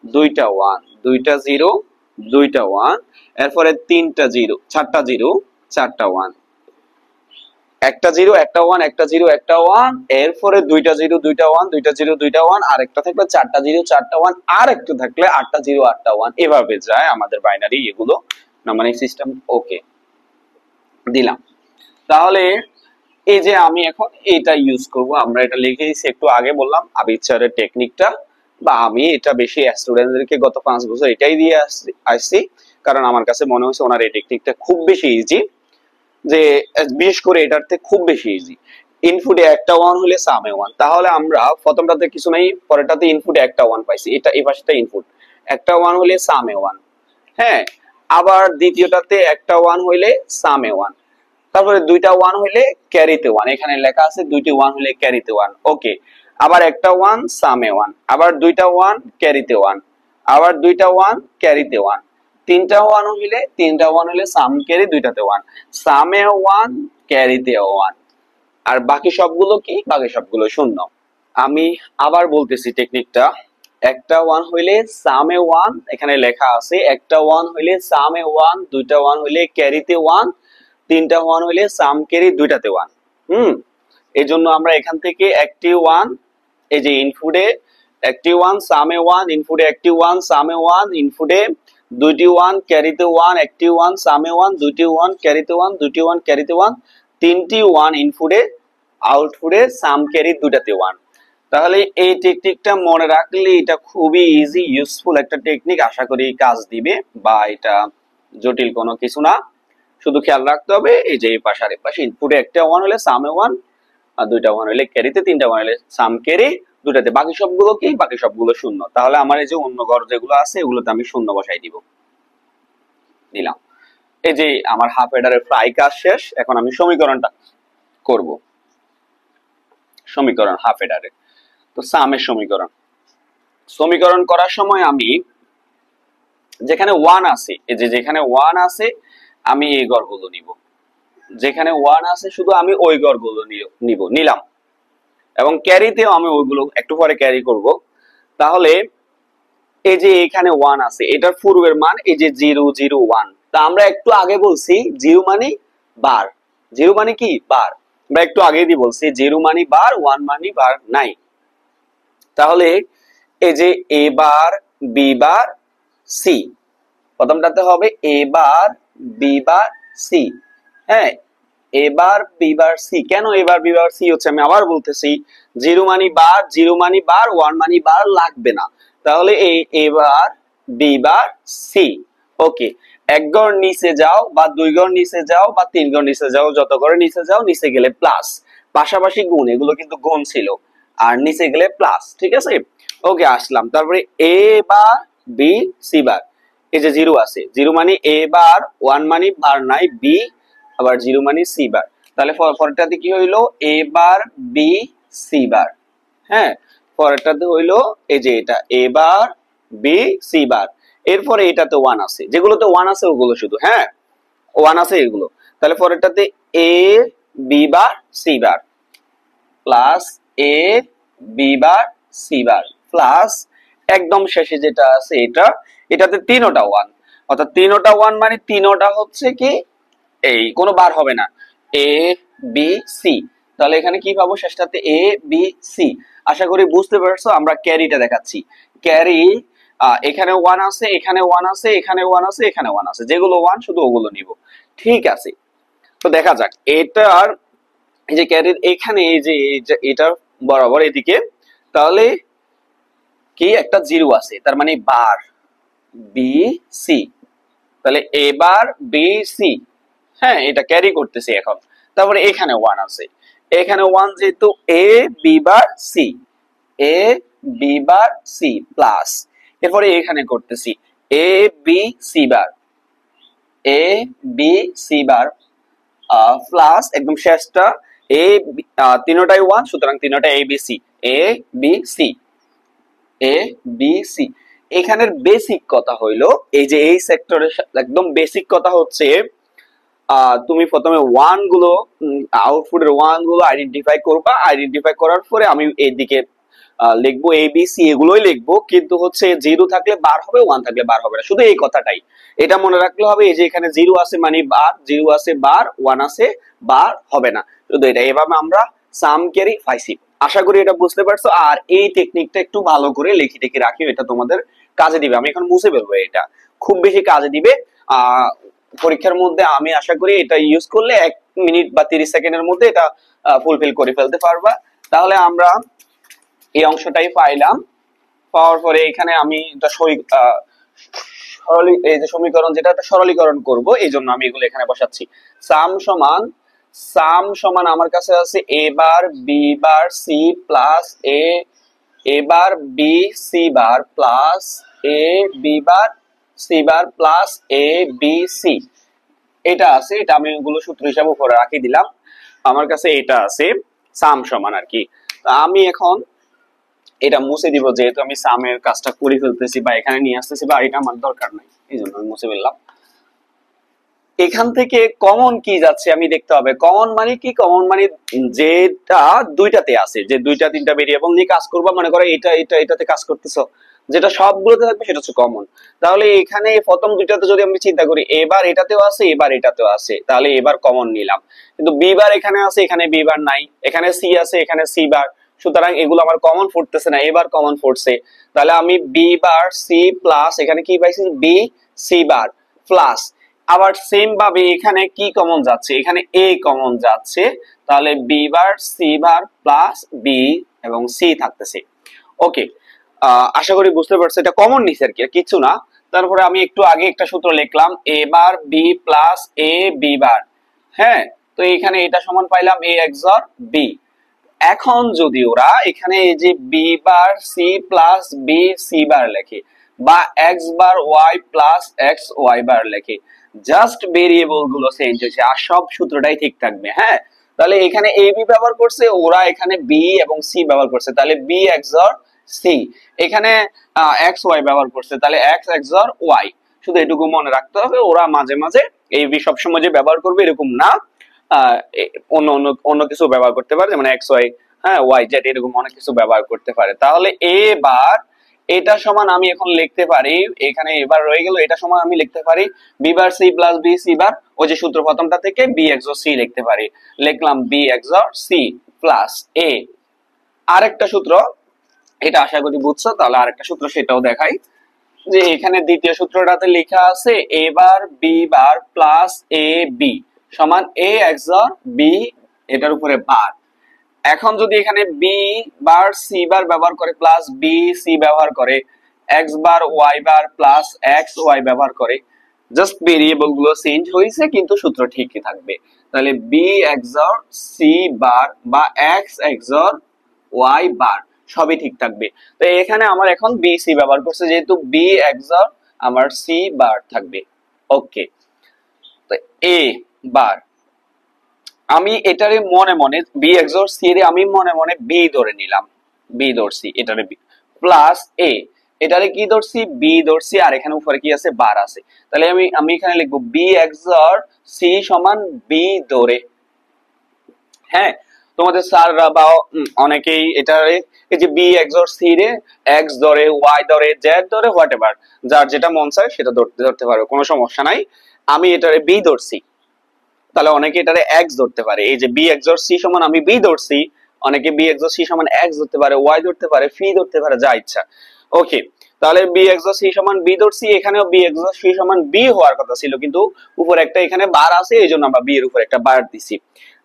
দুইটা 1 দুইটা 0 দুইটা 1, এরপরে তিনটা 0 চারটা 0 চারটা 1, একটা 0 একটা 1 একটা 0 একটা 1, এরপরে দুইটা 0 দুইটা 1 দুইটা 0 দুইটা 1, আর একটা থাকলে চারটা 0 চারটা 1, আর একটা থাকলে আটটা 0 আটটা 1, এভাবে যায় আমাদের বাইনারি এগুলো নাম্বারিং সিস্টেম। ওকে, দিলাম। তাহলে এই যে আমি এখন এটা ইউজ করব, আমরা এটা লিখে দিয়েছি একটু আগে বললাম আবিচ্ছারের টেকনিকটা, বা আমি এটা বেশি স্টুডেন্টদেরকে গত 5 বছর এটাই দিয়ে আসছি, কারণ আমার কাছে মনে হচ্ছে ওনার এই টেকনিকটা খুব বেশি ইজি, যে বিশেষ করে এটাতে খুব বেশি ইজি। ইনপুটে একটা 1 হলে সামে 1, তাহলে আমরা প্রথমটাতে কিছু নাই, পরেরটাতে ইনপুটে একটা 1 পাইছি, এটা এই পাশেটা ইনপুট একটা 1 হলে সামে 1, হ্যাঁ, আবার দ্বিতীয়টাতে একটা 1 হইলে সামে 1, তারপরে দুইটা 1 হইলে ক্যারিতে 1, এখানে লেখা আছে দুইটি 1 হইলে ক্যারিতে 1। ওকে, আবার একটা 1 সামে 1, আবার দুইটা 1 ক্যারিতে 1, আবার দুইটা 1 ক্যারিতে 1, তিনটা 1 হইলে সাম ক্যারি দুইটাতে 1, সামে 1 ক্যারিতে 1, আর বাকি সবগুলো কি, বাকি সবগুলো শূন্য। আমি আবার বলতেছি টেকনিকটা, একটা 1 হইলে সামে 1, এখানে লেখা আছে একটা 1 হইলে সামে 1, দুইটা 1 হইলে ক্যারিতে 1, তিনটা 1 হইলে সাম ক্যারি দুইটাতে 1। এই জন্য আমরা এখান থেকে একটি 1, এই যে ইনপুটে একটি 1 সামে 1, ইনপুটে একটি 1 সামে 1, ইনপুটে দুইটি 1 ক্যারিতে 1, একটি 1 সামে 1, দুইটি 1 ক্যারিতে 1, দুইটি 1 ক্যারিতে 1, তিনটি 1 ইনপুটে, আউটপুটে সাম ক্যারি দুইটাতে 1। তাহলে এই টেকনিকটা মনে রাখলে এটা খুবই ইজি ইউজফুল একটা টেকনিক, আশা করি কাজ দিবে, বা এটা জটিল কোনো কিছু না। শুধু খেয়াল রাখতে হবে এই যে এই পাশে আর এই পাশে ইনপুটে একটা 1 হলে সামে 1, আর দুইটা 1 হলে ক্যারিতে, তিনটা 1 হলে সাম ক্যারি দুটাতে, বাকি সবগুলো কি, বাকি সবগুলো শূন্য। তাহলে আমার এই যে অন্য ঘর যেগুলো আছে এগুলোতে আমি শূন্য বসাই দিব, দিলাম। এই যে আমার হাফ হেডারের প্রায় কাজ শেষ, এখন আমি সমীকরণটা করব। সমীকরণ হাফ হেডারে, তো সামের সমীকরণ করার সময় আমি যেখানে 1 আছে, এই যে যেখানে 1 আছে আমি এই ঘরগুলো নিব, যেখানে 1 আছে শুধু আমি ওই ঘরগুলো নিলাম, এবং ক্যারিতেও আমি ওইগুলো একটু পরে ক্যারি করব। তাহলে এই যে এখানে 1 আছে, এটার পূর্বের মান এই যে 0 0 1, তা আমরা একটু আগে বলছি 0 মানে বার, 0 মানে কি বার, আমরা একটু আগেই দিয়ে বলছি 0 মানে বার, 1 মানে বার নাই। তাহলে এই যে এ বার বি বার সি, প্রথমটাতে হবে এ বার বি বার সি, হ্যাঁ, এবার বিবার সি। কেন এবার বিবার সি হচ্ছে আমি আবার বলতেছি, 0 মানি বার, 0 মানি বার, 1 মানি বার লাগবে না, তাহলে এই এবার বিবার সি। ওকে, এক ঘর নিচে যাও বা দুই ঘর নিচে যাও বা তিন ঘর নিচে যাও, যত ঘরে নিচে যাও, নিচে গেলে প্লাস, পাশাপাশি গুণ, এগুলো কিন্তু গুণ ছিল, আর নিচে গেলে প্লাস, ঠিক আছে। ওকে, আসলাম, তারপরে এ বার বি সি বার, এই যে 0 আছে, 0 মানে এ বার, 1 মানে বার নাই, বি আবার 0 মানে সি বার, তাহলে পরেরটাতে কি হইলো এ বার বি সি বার, হ্যাঁ, পরেরটাতে হইলো এই যে এটা এ বার বি সি বার, এরপরে এটাতে 1 আছে, যেগুলোতে 1 আছে ওগুলো শুধু, হ্যাঁ 1 আছে এগুলো, তাহলে পরেরটাতে a b bar C bar plus A b bar C bar plus একদম শেষে যেটা আছে এটা, এটাতে তিনোটা 1, অর্থাৎ তিনোটা 1 মানে তিনোটা হচ্ছে কি এই কোনো বার হবে না, এ বি সি, তাহলে এখানে কি পাবো শেষটাতে এ বি সি। আশা করি বুঝতে পারছো, আমরা ক্যারিটা দেখাচ্ছি, ক্যারি এখানে 1 আছে, এখানে 1 আছে, এখানে 1 আছে, এখানে 1 আছে, যেগুলো 1 শুধু ওগুলো নিব, ঠিক আছে। তো দেখা যাক এটার এই যে ক্যারির এখানে এই যে এটার বরাবর এদিকে, তাহলে কি একটা 0 আছে, তার মানে বার বি সি, তাহলে এবার বি সি, হ্যাঁ এটা ক্যারি করতেছি এখন। তারপরে এখানে 1 আছে, এখানে 1 যেহেতু এ b bar C, A b bar C plus, এরপরে এখানে করতেছি এ বি সি বার, এ বি সি বার প্লাস একদম শেষটা এ তিনটাই 1, সুতরাং তিনটা এ b C, A b C, A b C. এখানের বেসিক কথা হইলো, এই যে এই সেক্টরের একদম বেসিক কথা হচ্ছে, তুমি প্রথমে ওয়ান গুলো, আউটপুটের ওয়ান গুলো আইডেন্টিফাই করবা, আইডেন্টিফাই করার পরে আমি এইদিকে লিখবো এ বি সি, এগুলোই লিখবো, কিন্তু হচ্ছে জিরো থাকলে বার হবে, ওয়ান থাকলে বার হবে না, শুধু এই কথাটাই এটা মনে রাখলে হবে। এই যে এখানে জিরো আছে মানে বার, জিরো আছে বার, ওয়ান আছে বার হবে না, শুধু এটা। এভাবে আমরা সাম ক্যারি পাইছি। আশা করি এটা বুঝতে পারছো। আর এই টেকনিকটা একটু ভালো করে লিখে টেখে রাখি, এটা তোমাদের কাজে দিবে। আমি এখন মুছে ফেলবো, এটা খুব বেশি কাজে দিবে। পরীক্ষার মধ্যে আমি আশা করি এটা ইউজ করলে 1 মিনিট বা 30 সেকেন্ডের মধ্যে এটা ফুলফিল করে ফেলতে পারবা। তাহলে আমরা এই অংশটাই পাইলাম। পাওয়ার পরে এখানে আমি এটা এই যে সমীকরণ, যেটা সরলীকরণ করব, এই জন্য আমি এগুলো এখানে বসাচ্ছি। সাম সমান আমার কাছে আছে a bar b bar C plus a bar b C bar plus A b bar C bar plus A b c, এটা আছে। এটা আমি এগুলো সূত্র হিসাবে উপরে রাখি দিলাম। আমার কাছে এটা আছে সাম সমান আর কি। আমি এখন এটা মুছে দিব, যেহেতু আমি সামের কাজটা করে ফেলতেছি বা এখানে নিয়ে আসতেছি, বা এটা আমার দরকার নাই, এই জন্য আমি মুছে ফেললাম। এখান থেকে কমন কি যাচ্ছে আমি দেখতে হবে। কমন মানে কি? কমন মানে যেটা দুইটাতে আছে, যে দুইটা তিনটা ভেরিয়েবল নিয়ে কাজ করবা, মনে করো এটাতে কাজ করতেছো, যেটা সবগুলোতে থাকবে সেটা হচ্ছে কমন। তাহলে এখানে প্রথম দুইটাতে যদি আমি চিন্তা করি, এবার এটাতেও আছে এবার এটাতেও আছে, তাহলে এবার কমন নিলাম। কিন্তু বি বার এখানে আছে, এখানে বি বার নাই, এখানে সি আছে, এখানে সি বার, সুতরাং এগুলো আমার কমন ফুটতেছে না, এবার কমন ফুটছে। তাহলে আমি বি বার সি প্লাস এখানে কি পাইছি, বি সি বার প্লাস, আবার সেম ভাবে এখানে কি কমন যাচ্ছে, এখানে এ কমন যাচ্ছে, তাহলে B bar C bar plus B এবং সি থাকতেছে। ওকে, আশা করি বুঝতে পারছো, এটা কমন নিছে আর কি, কিছু না। তারপরে আমি একটু আগে একটা সূত্র লিখলাম, এ বার বি প্লাস এ বি বার। হ্যাঁ, তো এখানে এটা সমান পাইলাম এ এক্সর বি। এখন যদি ওরা এখানে এই যে B bar C plus B C bar লেখে, বা X bar Y plus X Y bar লেখে, জাস্ট ভেরিয়েবল গুলো চেঞ্জ হয়েছে, আর সব সূত্রটাই ঠিক থাকবে। হ্যাঁ, তাহলে এখানে এ বি ব্যবহার করছে, ওরা এখানে বি এবং সি ব্যবহার করছে, তাহলে বি এক্সর সি। এখানে এক্স ওয়াই ব্যবহার করছে, তাহলে এক্স এক্সর ওয়াই। শুধু এটুকু মনে রাখতে হবে, ওরা মাঝে মাঝে এই বি সবসময় যে ব্যবহার করবে এরকম না, অন্য অন্য অন্য কিছু ব্যবহার করতে পারে, যেমন এক্স ওয়াই, হ্যাঁ ওয়াই জেড, এরকম অনেক কিছু ব্যবহার করতে পারে। তাহলে এবার এটা সমান আমি এখন লিখতে পারি, এখানে এবার রয়ে গেল, এটা সমান আমি লিখতে পারি B bar C plus B C bar, ওই যে সূত্র প্রথমটা থেকে বি এক্সর সি লিখতে পারি, লিখলাম বি এক্সর সি প্লাস এ। আরেকটা সূত্র, এটা আশা করি বুঝছো, তাহলে আরেকটা সূত্র সেটাও দেখাই, যে এখানে দ্বিতীয় সূত্রটাতে লেখা আছে a bar b bar plus A B সমান এ এক্সর বি, এটার উপরে বার। এখন যদি এখানে বি বার সি বার ব্যবহার করে প্লাস বি সি ব্যবহার করে, x bar y bar plus X Y ব্যবহার করে, জাস্ট ভেরিয়েবল গুলো চেঞ্জ হয়েছে কিন্তু সূত্র ঠিকই থাকবে। তাহলে বি এক্সর সি বার বা এক্স এক্সর ওয়াই বার সবই ঠিক থাকবে। তো এখানে আমার এখন বি সি ব্যবহার করছে, যেহেতু বি এক্সর আমার সি বার থাকবে। ওকে, তো এ বার আমি এটারে মনে মনে বি এক্সর সি এর আমি মনে মনে বি ধরে নিলাম, বি ধরছি, এটারে বি প্লাস এ, এটারে কি ধরছি, বি ধরছি, আর এখানে উপরে কি আছে, বার আছে। তাহলে আমি এখানে লিখবো বি এক্সর সি সমান বি ধরে। হ্যাঁ, তোমাদের স্যাররা বা অনেকেই এটারে এই যে বি এক্সর সি রে এক্স ধরে, ওয়াই ধরে, জেড ধরে, হোয়াটএভার, যার যেটা মন চায় সেটা ধরতে পারো, কোনো সমস্যা নাই। আমি এটারে বি ধরছি, তাহলে অনেকে এটারে এক্স ধরতে পারে, এই যে বি এক্সর সি সমান আমি বি ধরছি, অনেকে বি এক্সর সি সমান এক্স ধরতে পারে, ওয়াই ধরতে পারে, ফি ধরতে পারে, যা ইচ্ছা। ওকে, তাহলে বি এক্সর সি সমান বি ধরছি, এখানেও বি এক্সর সি সমান বি হওয়ার কথা ছিল, কিন্তু উপরে একটা এখানে বার আছে, এই জন্য আমরা বি এর উপর একটা বার দিছি।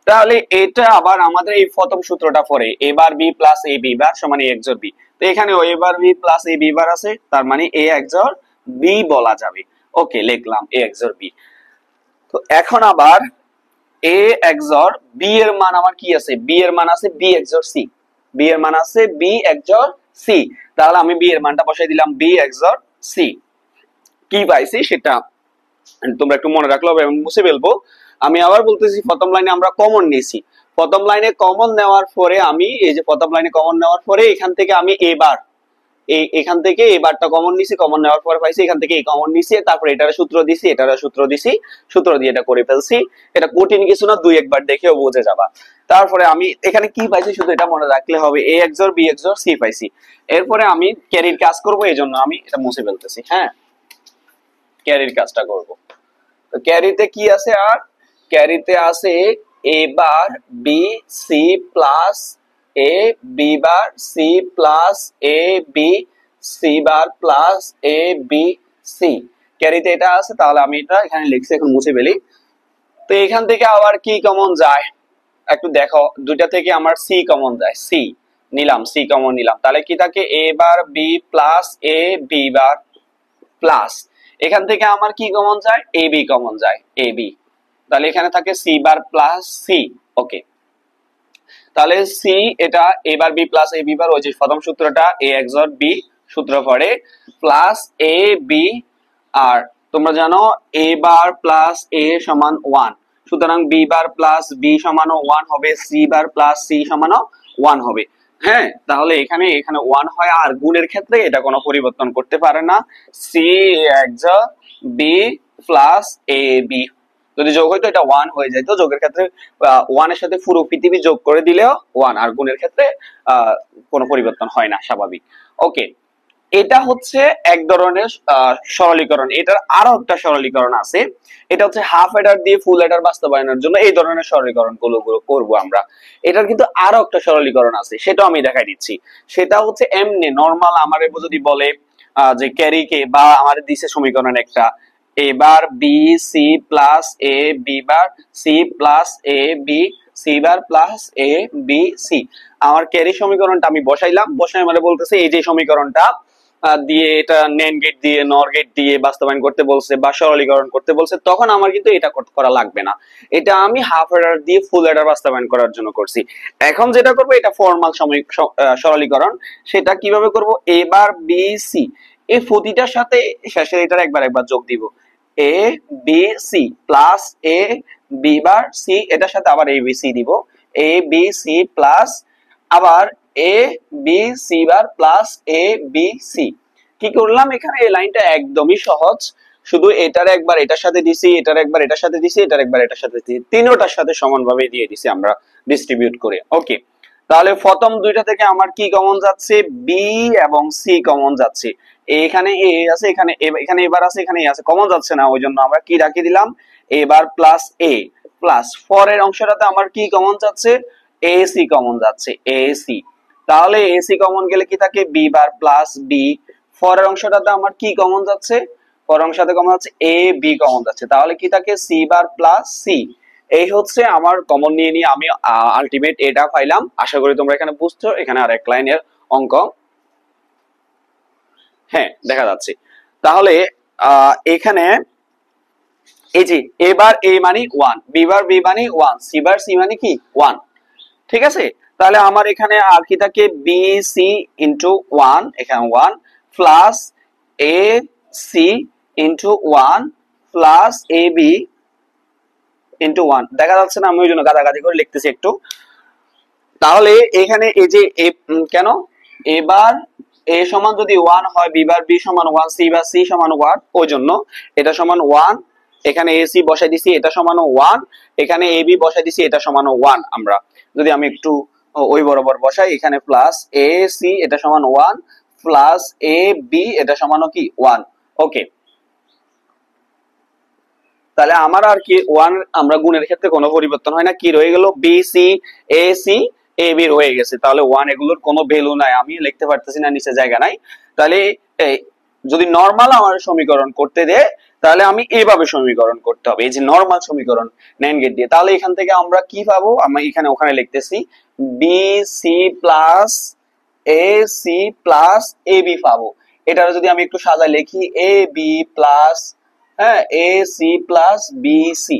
তাহলে এটা আবার আমাদের এই প্রথম সূত্রটা পরে এ বার বি প্লাস এ বি বার সমান এ এক্সর বি, তো এখানে এ বার বি প্লাস এ বি বার আছে, তার মানে এ এক্সর বি বলা যাবে। ওকে, লিখলাম এ এক্সর বি। তো এখন আবার এ এক্সর বি এর মান আমার কি আছে, বি এর মান আছে বি এক্সর সি, বি এর মান আছে বি এক্সর সি। তাহলে আমি বি এর মানটা বসাই দিলাম বি এক্সর সি। কি পাইছি সেটা তোমরা একটু মনে রাখলে হবে, মুছে ফেলবো। আমি আবার বলতেছি, প্রথম লাইনে আমরা কমন নিয়েছি, প্রথম লাইনে কমন নেওয়ার পরে আমি এই যে প্রথম লাইনে কমন নেওয়ার পরে এখান থেকে আমি এবার এখান থেকে এবারটা কমন নিছি, কমন নেওয়ার পরে পাইছি এখান থেকে এই কমন নিছি, তারপরে এটার সূত্র দিছি, এটার সূত্র দিছি, সূত্র দিয়ে এটা করে ফেলছি। এটা কঠিন কিছু না, দুই একবার দেখেও বুঝে যাবা। তারপরে আমি এখানে কি পাইছি শুধু এটা মনে রাখলে হবে, এ এক্সর বি এক্সর সি পাইছি। এরপরে আমি ক্যারির কাজ করব, এই জন্য আমি এটা মুছে ফেলতেছি। হ্যাঁ, ক্যারির কাজটা করব। তো ক্যারিতে কি আছে, আর ক্যারিতে আছে a bar b C plus A b bar C plus A b C bar plus A b C, ক্যারিতে এটা আছে। তাহলে আমি এটা এখানে লিখছি, এখন মুছে ফেলি। তো এখান থেকে আবার কি কমন যায় একটু দেখো, দুইটা থেকে আমার সি কমন যায়, সি নিলাম, সি কমন নিলাম। তাহলে কি থাকে, এ বার বি প্লাস এ বি বার প্লাস এখান থেকে আমার কি কমন যায়, এ বি কমন যায়, এ বি। তাহলে এখানে থাকে সি বার প্লাস সি। ওকে, তাহলে সি এটা এ বার বি প্লাস এ বি বার, ওই যে প্রথম সূত্রটা এ এক্সর বি সূত্র পড়ে, প্লাস এ বি, আর তোমরা জানো এ বার প্লাস এ সমান 1, সুতরাং বি বার প্লাস বি সমানও 1 হবে, সি বার প্লাস সি সমানও 1 হবে। হ্যাঁ, তাহলে এখানে 1 হয়, আর গুণের ক্ষেত্রে এটা কোনো পরিবর্তন করতে পারে না, C XOR B plus A B. যদি যোগ হইতো এটা 1 হয়ে যেত, যোগের ক্ষেত্রে 1 এর সাথে পুরো পৃথিবী যোগ করে দিলেও 1, আর গুণের ক্ষেত্রে কোনো পরিবর্তন হয় না, স্বাভাবিক। ওকে, এটা হচ্ছে এক ধরনের সরলীকরণ। এটার আরো একটা সরলীকরণ আছে, এটা হচ্ছে হাফ এডার দিয়ে ফুল এডার বাস্তবায়নের জন্য এই ধরনের সরলীকরণ গুলো করবো আমরা। এটার কিন্তু আরো একটা সরলীকরণ আছে, সেটাও আমি দেখাই দিচ্ছি। সেটা হচ্ছে এমনি নরমাল আমার যদি বলে যে ক্যারি কে, বা আমার দিছে সমীকরণ একটা এ বার বি সি প্লাস এ বি বার সি প্লাস এ বি সি বার প্লাস এ বি সি, আমার ক্যারি সমীকরণটা আমি বসাইলাম, বসাই মানে বলতেছে এই যে সমীকরণটা দিয়ে এটা নেন গেট দিয়ে নর গেট দিয়ে বাস্তবায়ন করতে বলছে বা সরলীকরণ করতে বলছে, তখন আমার কিন্তু এটা করা লাগবে না, এটা আমি হাফ এডার দিয়ে ফুল এডার বাস্তবায়ন করার জন্য করছি। এখন যেটা করব এটা ফর্মাল সরলীকরণ, সেটা কিভাবে করব, এ বার বি সি এই প্রতিটার সাথে শেষে এটার একবার একবার যোগ দিব, এ বি সি প্লাস এ বি বার সি, এটার সাথে আবার এ বি সি দিব, এ বি সি প্লাস আবার এ বি সি বার প্লাস এ বি সি। কি করলাম এখানে, এই লাইনটা একদমই সহজ, শুধু এটার একবার এটার সাথে দিছি, এটার একবার এটার সাথে দিছি, এটার একবার এটার সাথে দিছি, তিনোটার সাথে সমানভাবে দিয়ে দিছি আমরা ডিস্ট্রিবিউট করে। ওকে, তাহলে প্রথম দুইটা থেকে আমার কি কমন যাচ্ছে, বি এবং সি কমন যাচ্ছে। এখানে এ আছে, এখানে এখানে এবার আছে, এখানে এ আছে, কমন যাচ্ছে না, ওই জন্য আমরা কি রাখি দিলাম, এবার প্লাস এ প্লাস পরের অংশটাতে আমার কি কমন যাচ্ছে, এ সি কমন যাচ্ছে, এ সি। তাহলে এ সি কমন গেলে কি থাকে, বি বার প্লাস বি, পরের অংশটাতে আমার কি কমন যাচ্ছে, পরের অংশটাতে কমন যাচ্ছে এ বি কমন যাচ্ছে, তাহলে কি থাকে, সি বার প্লাস সি। এই হচ্ছে আমার কমন নিয়ে নিয়ে আমি আলটিমেট এটা পাইলাম। আশা করি তোমরা এখানে বুঝছো। এখানে আর এক লাইনের অঙ্ক, হ্যাঁ দেখা যাচ্ছে। তাহলে এখানে এই যে এবার এ মানে 1, বি বার বি মানে 1, সি বার সি মানে কি 1, ঠিক আছে। তাহলে আমার এখানে আর কি থাকে, বি সি ইন্টু 1, এখানে 1 plus A C into 1 plus A B into 1, দেখা যাচ্ছে না, আমি ওই জন্য গাদাগাদি করে লিখতেছি একটু। তাহলে এখানে এই যে কেন, এবার এ সমান যদি 1 হয়, বি বার বি সমান 1, সি বার সি সমান 1, ওই জন্য এটা সমান 1, এখানে এ সি বসাই দিছি, এটা সমানও 1, এখানে এ বি বসাই দিছি, এটা সমানও 1। আমরা যদি আমি একটু ওই বরাবর বসাই, এখানে প্লাস এ সি এটা সমান 1 প্লাস এ বি এটা সমানও কি 1। ওকে, তাহলে আমার আর কি 1, আমরা গুণের ক্ষেত্রে কোনো পরিবর্তন হয় না, কি রয়ে গেল, B C A C A B রয়ে গেছে। তাহলে 1 এগুলোর কোনো ভ্যালু নাই, আমি লিখতে পারতেছি না, নিচে জায়গা নাই। তাহলে যদি নরমাল আমার সমীকরণ করতে দেয়, তাহলে আমি এইভাবে সমীকরণ করতে হবে, এই যে নরমাল সমীকরণ NAND গেট দিয়ে। তাহলে এখান থেকে আমরা কি পাবো, আমি এখানে ওখানে লিখতেছি, B C plus A C plus A B পাবো। এটা যদি আমি একটু সাজায় লিখি, এ বি প্লাস, হ্যাঁ, A C plus B C,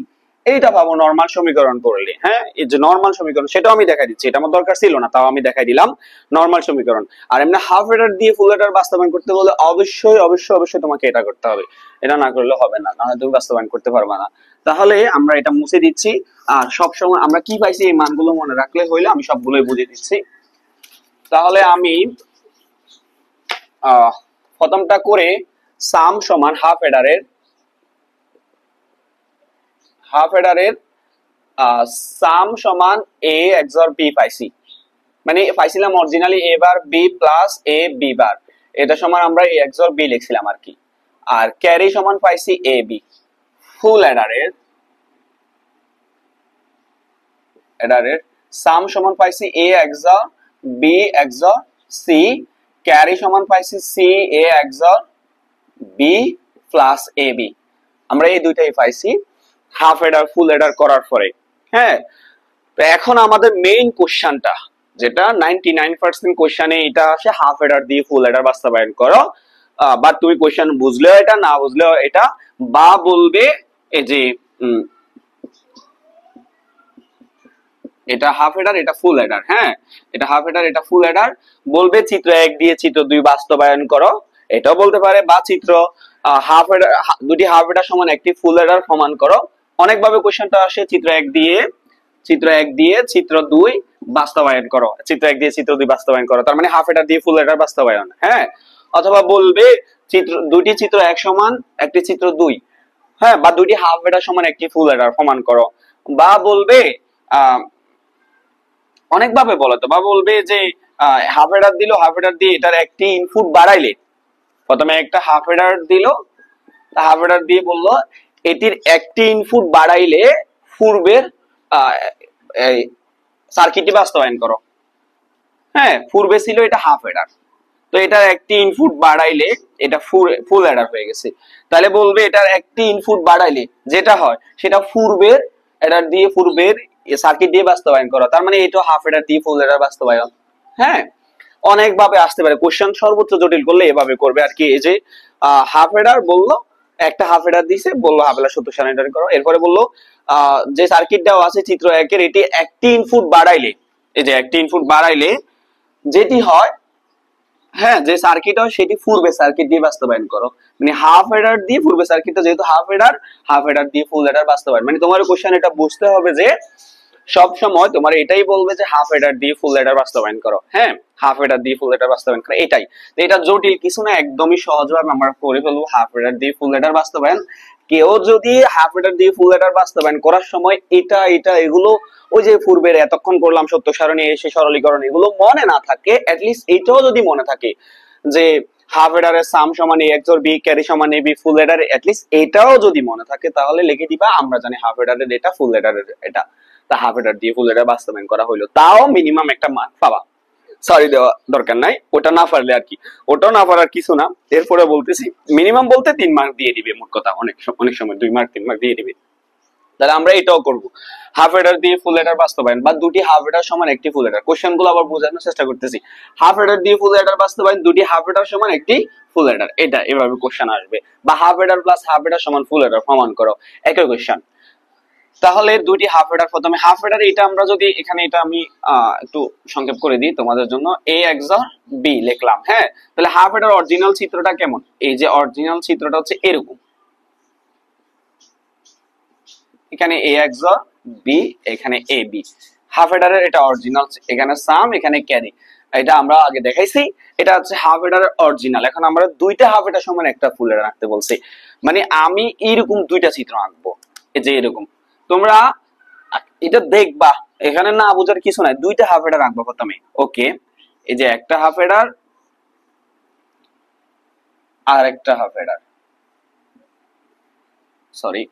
এইটা পাবো নরমাল সমীকরণ করলে। হ্যাঁ, এই যে নরমাল সমীকরণ সেটাও আমি দেখাই দিচ্ছি, এটা আমার দরকার ছিল না, তাও আমি দেখাই দিলাম নরমাল সমীকরণ। আর এমনি হাফ এডার দিয়ে ফুল এডার বাস্তবায়ন করতে হলে অবশ্যই অবশ্যই অবশ্যই তোমাকে এটা করতে হবে, এটা না করলে হবে না, নাহলে তুমি বাস্তবায়ন করতে পারবে না। তাহলে আমরা এটা মুছে দিচ্ছি। আর সব সময় আমরা কি পাইছি এই মানগুলো মনে রাখলে হইলো, আমি সবগুলোই বুঝিয়ে দিচ্ছি। তাহলে আমি প্রথমটা করে সাম সমান হাফ এডারের সাম সমান a XOR b পাইছি, মানে পাইছিলাম originally a bar b plus a b বার, এটা সমান আমরা a XOR b লিখছিলাম আর কি। আর ক্যারি সমান পাইছি a b। ফুল এডারের সাম সমান পাইছি a XOR b XOR c, carry সমান পাইছি c a XOR b plus a b। আমরা এই দুইটাই পাইছি হাফ এডার ফুল এডার করার পরে। হ্যাঁ, তো এখন আমাদের মেইন কোশ্চেনটা, যেটা 99% কোশ্চেনে এটা আসে, হাফ এডার দিয়ে ফুল এডার বাস্তবায়ন করো। বা তুমি কোশ্চেন বুঝলেও এটা, না বুঝলেও এটা, বা বলবে এই যে এটা হাফ এডার এটা ফুল এডার। হ্যাঁ, এটা হাফ এডার এটা ফুল এডার, বলবে চিত্র 1 দিয়ে চিত্র 2 বাস্তবায়ন করো, এটাও বলতে পারে, বা চিত্র হাফ এডার দুটি হাফ এডার সমান একটি ফুল এডার প্রমাণ করো। অনেকভাবে কোশ্চেনটা আসে, চিত্র 1 দিয়ে চিত্র 2 বাস্তবায়ন করো, চিত্র 1 দিয়ে চিত্র 2 বাস্তবায়ন করো, তার মানে হাফ এডার দিয়ে ফুল এডার বাস্তবায়ন। হ্যাঁ, অথবা বলবে দুটি চিত্র 1 সমান একটি চিত্র 2, হ্যাঁ, বা দুটি হাফ এডার সমান একটি ফুল এডার প্রমাণ করো। বা বলবে অনেকভাবে বলো তো, বা বলবে যে হাফ এডার দিল, হাফ এডার দিয়ে এটার একটি ইনপুট বাড়াইলে, প্রথমে একটা হাফ এডার দিল, হাফ এডার দিয়ে বললো এটির একটি ইনপুট বাড়াইলে পূর্বের সার্কিটটি বাস্তবায়ন করো। হ্যাঁ, পূর্বে ছিল এটা হাফ এডার, তো এটার একটি ইনপুট বাড়াইলে এটা ফুল এডার হয়ে গেছে। তাহলে বলবে এটার একটি ইনপুট বাড়াইলে যেটা হয় সেটা পূর্বের এডার দিয়ে পূর্বের সার্কিট দিয়ে বাস্তবায়ন করো, তার মানে এটা হাফ এডার দিয়ে ফুল এডার বাস্তবায়ন। হ্যাঁ, অনেক ভাবে আসতে পারে কোশ্চেন, সর্বোচ্চ জটিল করলে এভাবে করবে আর কি। এই যে হাফ এডার বললো, একটা হাফ এডার দিছে, বললো হাফ এডার 70 স্যানিটারি করো, এরপরে বললো যে সার্কিট দেওয়া আছে চিত্র 1 এর, এটি একটি ইনপুট বাড়াইলে, এই যে একটি ইনপুট বাড়াইলে যেটি হয়, হ্যাঁ, যে সার্কিট হয় সেটি পূর্বে সার্কিট দিয়ে বাস্তবায়ন করো, মানে হাফ এডার দিয়ে পূর্বে সার্কিটটা যেহেতু হাফ এডার দিয়ে ফুল এডার বাস্তবায়ন। মানে তোমার কোশ্চেন এটা বুঝতে হবে যে সব সময় তোমার এটাই বলবে যে হাফ এডার দিয়ে ফুল এডার বাস্তবায়ন করো। হ্যাঁ, হাফ এডার দিয়ে ফুল এডার বাস্তবায়ন করো, এটাই। তো এটা জটিল কিছু না, একদমই সহজভাবে আমরা করে ফেলবো হাফ এডার দিয়ে ফুল এডার বাস্তবায়ন। কেউ যদি হাফ এডার দিয়ে ফুল এডার বাস্তবায়ন করার সময় এটা এটা এগুলো ওই যে পূর্বের এতক্ষণ করলাম সত্য সারণী এসে সরলীকরণ এগুলো মনে না থাকে, অ্যাটলিস্ট এটাও যদি মনে থাকে যে হাফ এডারের সাম সমান a XOR b, ক্যারি সমান a b, ফুল এডার, অ্যাটলিস্ট এটাও যদি মনে থাকে তাহলে লিখে দিবা আমরা জানি হাফ এডারের এটা, ফুল এডারের এটা। তা হাফ এডার দিয়ে ফুল এডার বাস্তবায়ন করা হইলো, তাও মিনিমাম একটা মার্ক পাবা। সরি দেওয়া দরকার নাই, ওটা না পারলে আর কি, ওটাও না পারার কিছু না। এরপরে বলতেছি মিনিমাম বলতে 3 মার্ক দিয়ে দিবে, মোট কথা অনেক সময় 2 মার্ক 3 মার্ক দিয়ে দিবে। তাহলে আমরা এটাও করব, হাফ এডার দিয়ে ফুল এডার বাস্তবায়ন, বা দুটি হাফ এডার সমান একটি ফুল এডার। কোশ্চেন গুলো আবার বোঝানোর চেষ্টা করতেছি। হাফ এডার দিয়ে ফুল এডার বাস্তবায়ন, দুটি হাফ এডার সমান একটি ফুল এডার, এটা এভাবে কোশ্চেন আসবে। বা হাফ এডার প্লাস হাফ এডার সমান ফুল এডার প্রমাণ করো, একই কোশ্চেন। তাহলে দুটি হাফ এডার, প্রথমে হাফ এডার এটা আমরা যদি এখানে এটা আমি একটু সংক্ষেপ করে দিই তোমাদের জন্য, a XOR b লিখলাম। হ্যাঁ, তাহলে হাফ এডার অরিজিনাল চিত্রটা কেমন, এই যে অরিজিনাল চিত্রটা হচ্ছে এরকম, এখানে a XOR b, এখানে a b। হাফ এডারের এটা অরিজিনাল, এখানে সাম, এখানে ক্যারি, এটা আমরা আগে দেখাইছি, এটা হচ্ছে হাফ এডারের অরিজিনাল। এখন আমরা দুইটা হাফ এডার সমান একটা ফুল এডার আঁকতে বলছি, মানে আমি এরকম দুইটা চিত্র আঁকবো, এই যে এরকম। তোমরা এটা দেখবা, এখানে না বোঝার কিছু নাই, দুইটা হাফ এডার আঁকবো প্রথমে। ওকে, এই যে একটা হাফ এডার আর একটা হাফ এডার, সরি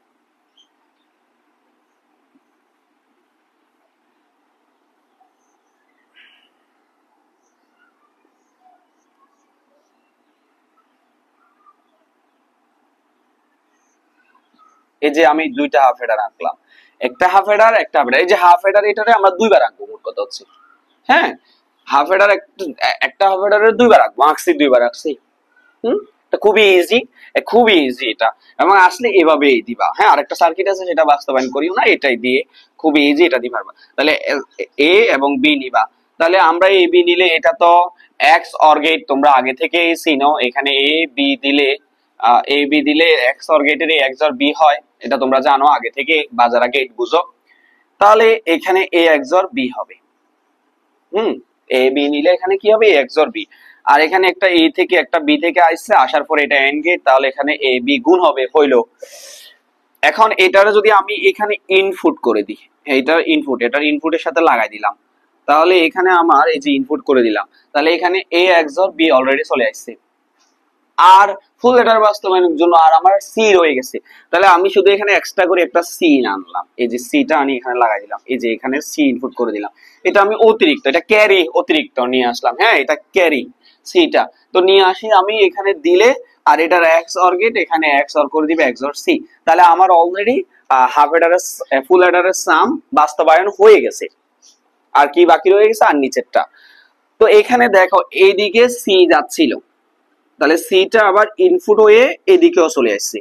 এই যে আমি দুইটা হাফ এডার আঁকলাম, একটা হাফ এডার একটা হাফ এডার, এই যে হাফ এডার এটারে আমরা দুইবার আঁকবো, মোট কথা হচ্ছে। হ্যাঁ, হাফ এডার একটা হাফ এডারের দুইবার আঁকবো, আঁকছি দুইবার আঁকছি। এটা খুবই ইজি এটা, এবং আসলে এভাবেই দিবা। হ্যাঁ, আরেকটা সার্কিট আছে সেটা বাস্তবায়ন করিও না, এটাই দিয়ে খুবই ইজি, এটা দিয়ে পারবা। তাহলে এ এবং বি নিবা। তাহলে আমরা এ বি নিলে এটা তো এক্স অর গেট, তোমরা আগে থেকেই চিনো, এখানে এ বি দিলে এ বি দিলে এক্স অর গেটের এক্স অর বি হয়, এটা তোমরা জানো আগে থেকে, বাজারা গেট বুঝো। তাহলে এখানে এ এক্স অর বি হবে। হুম, এ বি নিলে এখানে কি হবে, এ এক্স অর বি। আর এখানে একটা এ থেকে একটা বি থেকে আসছে, আসার পরে এটা এন্ড গেট, তাহলে এখানে এ বি গুণ হবে, হইলো। এখন এটার যদি আমি এখানে ইনপুট করে দিই, এটার ইনপুটের সাথে লাগাই দিলাম, তাহলে এখানে আমার এই যে ইনপুট করে দিলাম, তাহলে এখানে এ এক্স অর বি অলরেডি চলে আসছে। আর ফুল লেটার বাস্তবায়নের জন্য আর আমার সি রয়ে গেছে, তাহলে আমি শুধু এখানে এক্সট্রা করে একটা সি আনলাম, এই যে সিটা আমি এখানে লাগাই দিলাম, এই যে এখানে সি ইনপুট করে দিলাম। এটা আমি অতিরিক্ত, এটা ক্যারি অতিরিক্ত নিয়ে আসলাম। হ্যাঁ, এটা ক্যারি সিটা তো নিয়ে আসি আমি এখানে দিলে, আর এটার এক্স অর গেট এখানে এক্স অর করে দিবে এক্স অর সি, তাহলে আমার অলরেডি হাফ এডারের ফুল এডারের সাম বাস্তবায়ন হয়ে গেছে। আর কি বাকি রয়ে গেছে, আর নিচেরটা। তো এখানে দেখো এইদিকে সি যাচ্ছিল, তাহলে সিটা আবার ইনপুট হয়ে এদিকেও চলে আসছে,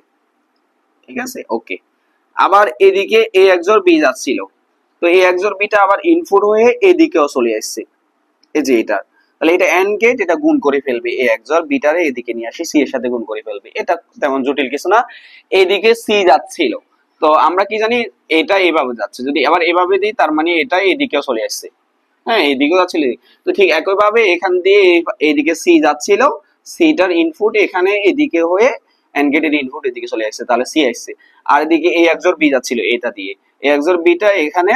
ঠিক আছে, ওকে। আবার এদিকে এ এক্স অর বি যাচ্ছিল, তো এ এক্স অর বিটা আবার ইনপুট হয়ে এদিকেও চলে আসছে, এই যে এটা। তাহলে এটা এন্ড গেট, এটা গুণ করে ফেলবে, এ এক্স অর বিটারে এদিকে নিয়ে আসি, সি এর সাথে গুণ করে ফেলবে, এটা তেমন জটিল কিছু না। এদিকে সি যাচ্ছিল, তো আমরা কি জানি এটা এভাবে যাচ্ছে, যদি আবার এভাবে দিই তার মানে এটা এদিকেও চলে আসছে। হ্যাঁ, এদিকেও যাচ্ছিল, তো ঠিক একইভাবে এখান দিয়ে এইদিকে সি যাচ্ছিল, সিটার ইনপুট এখানে এদিকে হয়ে এন্ড গেটের ইনপুট এদিকে চলে আসছে, তাহলে সি আসছে। আর এদিকে এ এক্স অর বি যাচ্ছিল এটা দিয়ে, এ এক্স অর বিটা এখানে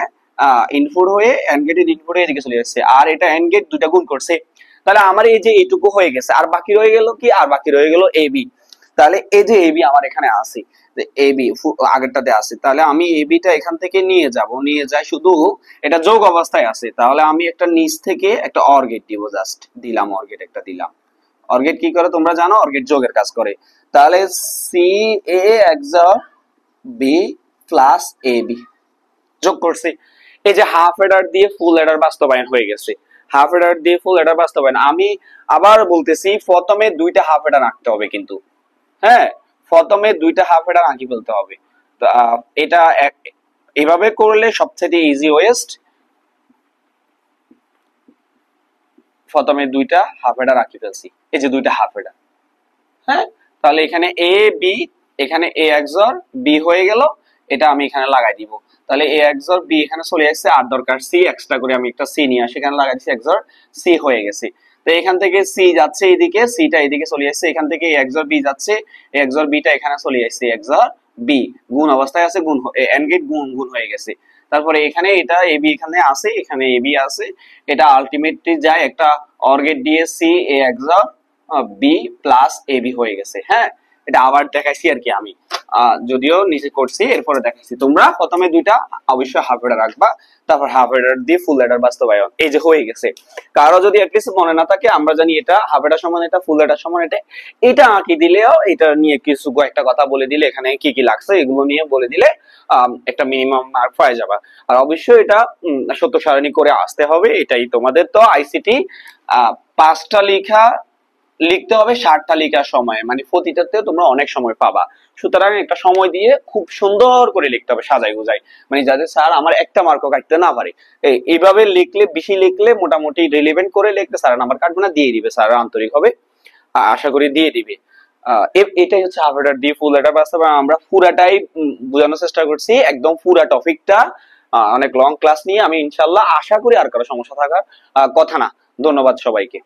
ইনপুট হয়ে এন্ড গেটের ইনপুট এদিকে চলে আসছে, আর এটা এন্ড গেট দুটা গুণ করছে, তাহলে আমার এই যে এইটুকু হয়ে গেছে। আর বাকি রয়ে গেল কি, আর বাকি রয়ে গেল এ বি। তাহলে এই যে এবি আমার এখানে আছে, এবি আগেরটাতে আছে, তাহলে আমি এবিটা এখান থেকে নিয়ে যাই, শুধু এটা যোগ অবস্থায় আছে, তাহলে আমি একটা নিচ থেকে একটা অর গেট দিব, জাস্ট দিলাম অর গেট একটা দিলাম। অর গেট কি করে তোমরা জানো, অর গেট যোগের কাজ করে। তাহলে C A XOR B plus A B যোগ করছি, এই যে হাফ এডার দিয়ে ফুল এডার বাস্তবায়ন হয়ে গেছে। হাফ এডার দিয়ে ফুল এডার বাস্তবায়ন, আমি আবার বলতেছি প্রথমে দুইটা হাফ এডার আঁকতে হবে কিন্তু। হ্যাঁ, প্রথমে দুইটা হাফ এডার আঁকি ফেলতে হবে। তো এটা এভাবে করলে সবচেয়ে ইজি ওয়েস্ট, প্রথমে দুইটা হাফ এডার আঁকি ফেলছি, এই যে দুইটা হাফ এডার। হ্যাঁ, তাহলে এখানে এ বি, এখানে এ এক্স অর বি হয়ে গেল, এটা আমি এখানে লাগাই দিব। তাহলে এ এক্স অর বি এখানে চলে আসছে, আর দরকার সি, এক্সট্রা করে আমি একটা সি নিয়ে আসি, এখানে লাগাই দিচ্ছি এক্স অর সি হয়ে গেছে। তো এখান থেকে সি যাচ্ছে এদিকে, সিটা এদিকে চলে আসছে, এখান থেকে এক্স অর বি যাচ্ছে, এক্স অর বিটা এখানে চলে আসছে, এক্স অর বি গুণ অবস্থায় আছে, গুণ এন্ড গেট গুণ গুণ হয়ে গেছে। তারপরে এখানে এটা এ বি এখানে আছে, এখানে এ বি আছে, এটা আলটিমেটলি যায় একটা অর গেট দিয়ে C A XOR B plus A B হয়ে গেছে। হ্যাঁ, এটা আবার দেখাইছি আর কি আমি, যদিও নিচে করছি, এরপরে দেখাইছি। তোমরা প্রথমে দুইটা অবশ্যই হাফ এডার রাখবা, তারপর হাফ এডার দিয়ে ফুল এডার বাস্তবায়ন, এই যে হয়ে গেছে। কারো যদি অ্যাটলিস্ট মনে না থাকে, আমরা জানি এটা হাফ এডার সমান এটা, ফুল এডার সমান এটা, এটা আঁকি দিলেও এটা নিয়ে কিছু একটা কথা বলে দিলে, এখানে কি কি লাগছে এগুলো নিয়ে বলে দিলে একটা মিনিমাম মার্ক পাওয়া যাবে। আর অবশ্যই এটা সত্য সারণী করে আসতে হবে, এটাই তোমাদের তো আইসিটি 5টা লিখতে হবে 60টা লেখার সময়, মানে প্রতিটাতে তোমরা অনেক সময় পাবা। সুতরাং একটা সময় দিয়ে খুব সুন্দর করে লিখতে হবে, সাজাই গুজাই, মানে যাতে স্যার আমার একটা মার্কও কাটতে না পারে। এইভাবে লিখলে, বেশি লিখলে, মোটামুটি রিলেভেন্ট করে লিখতে স্যার নাম্বার কাটবে না, দিয়ে দিবে, স্যার আন্তরিক হবে, আশা করি দিয়ে দিবে। এটাই হচ্ছে হাফ এডার দিয়ে ফুল এডার বাস্তবে আমরা পুরাটাই বোঝানোর চেষ্টা করছি, একদম পুরা টপিকটা। অনেক লং ক্লাস নিয়ে আমি ইনশাল্লাহ, আশা করি আর কারো সমস্যা থাকার কথা না। ধন্যবাদ সবাইকে।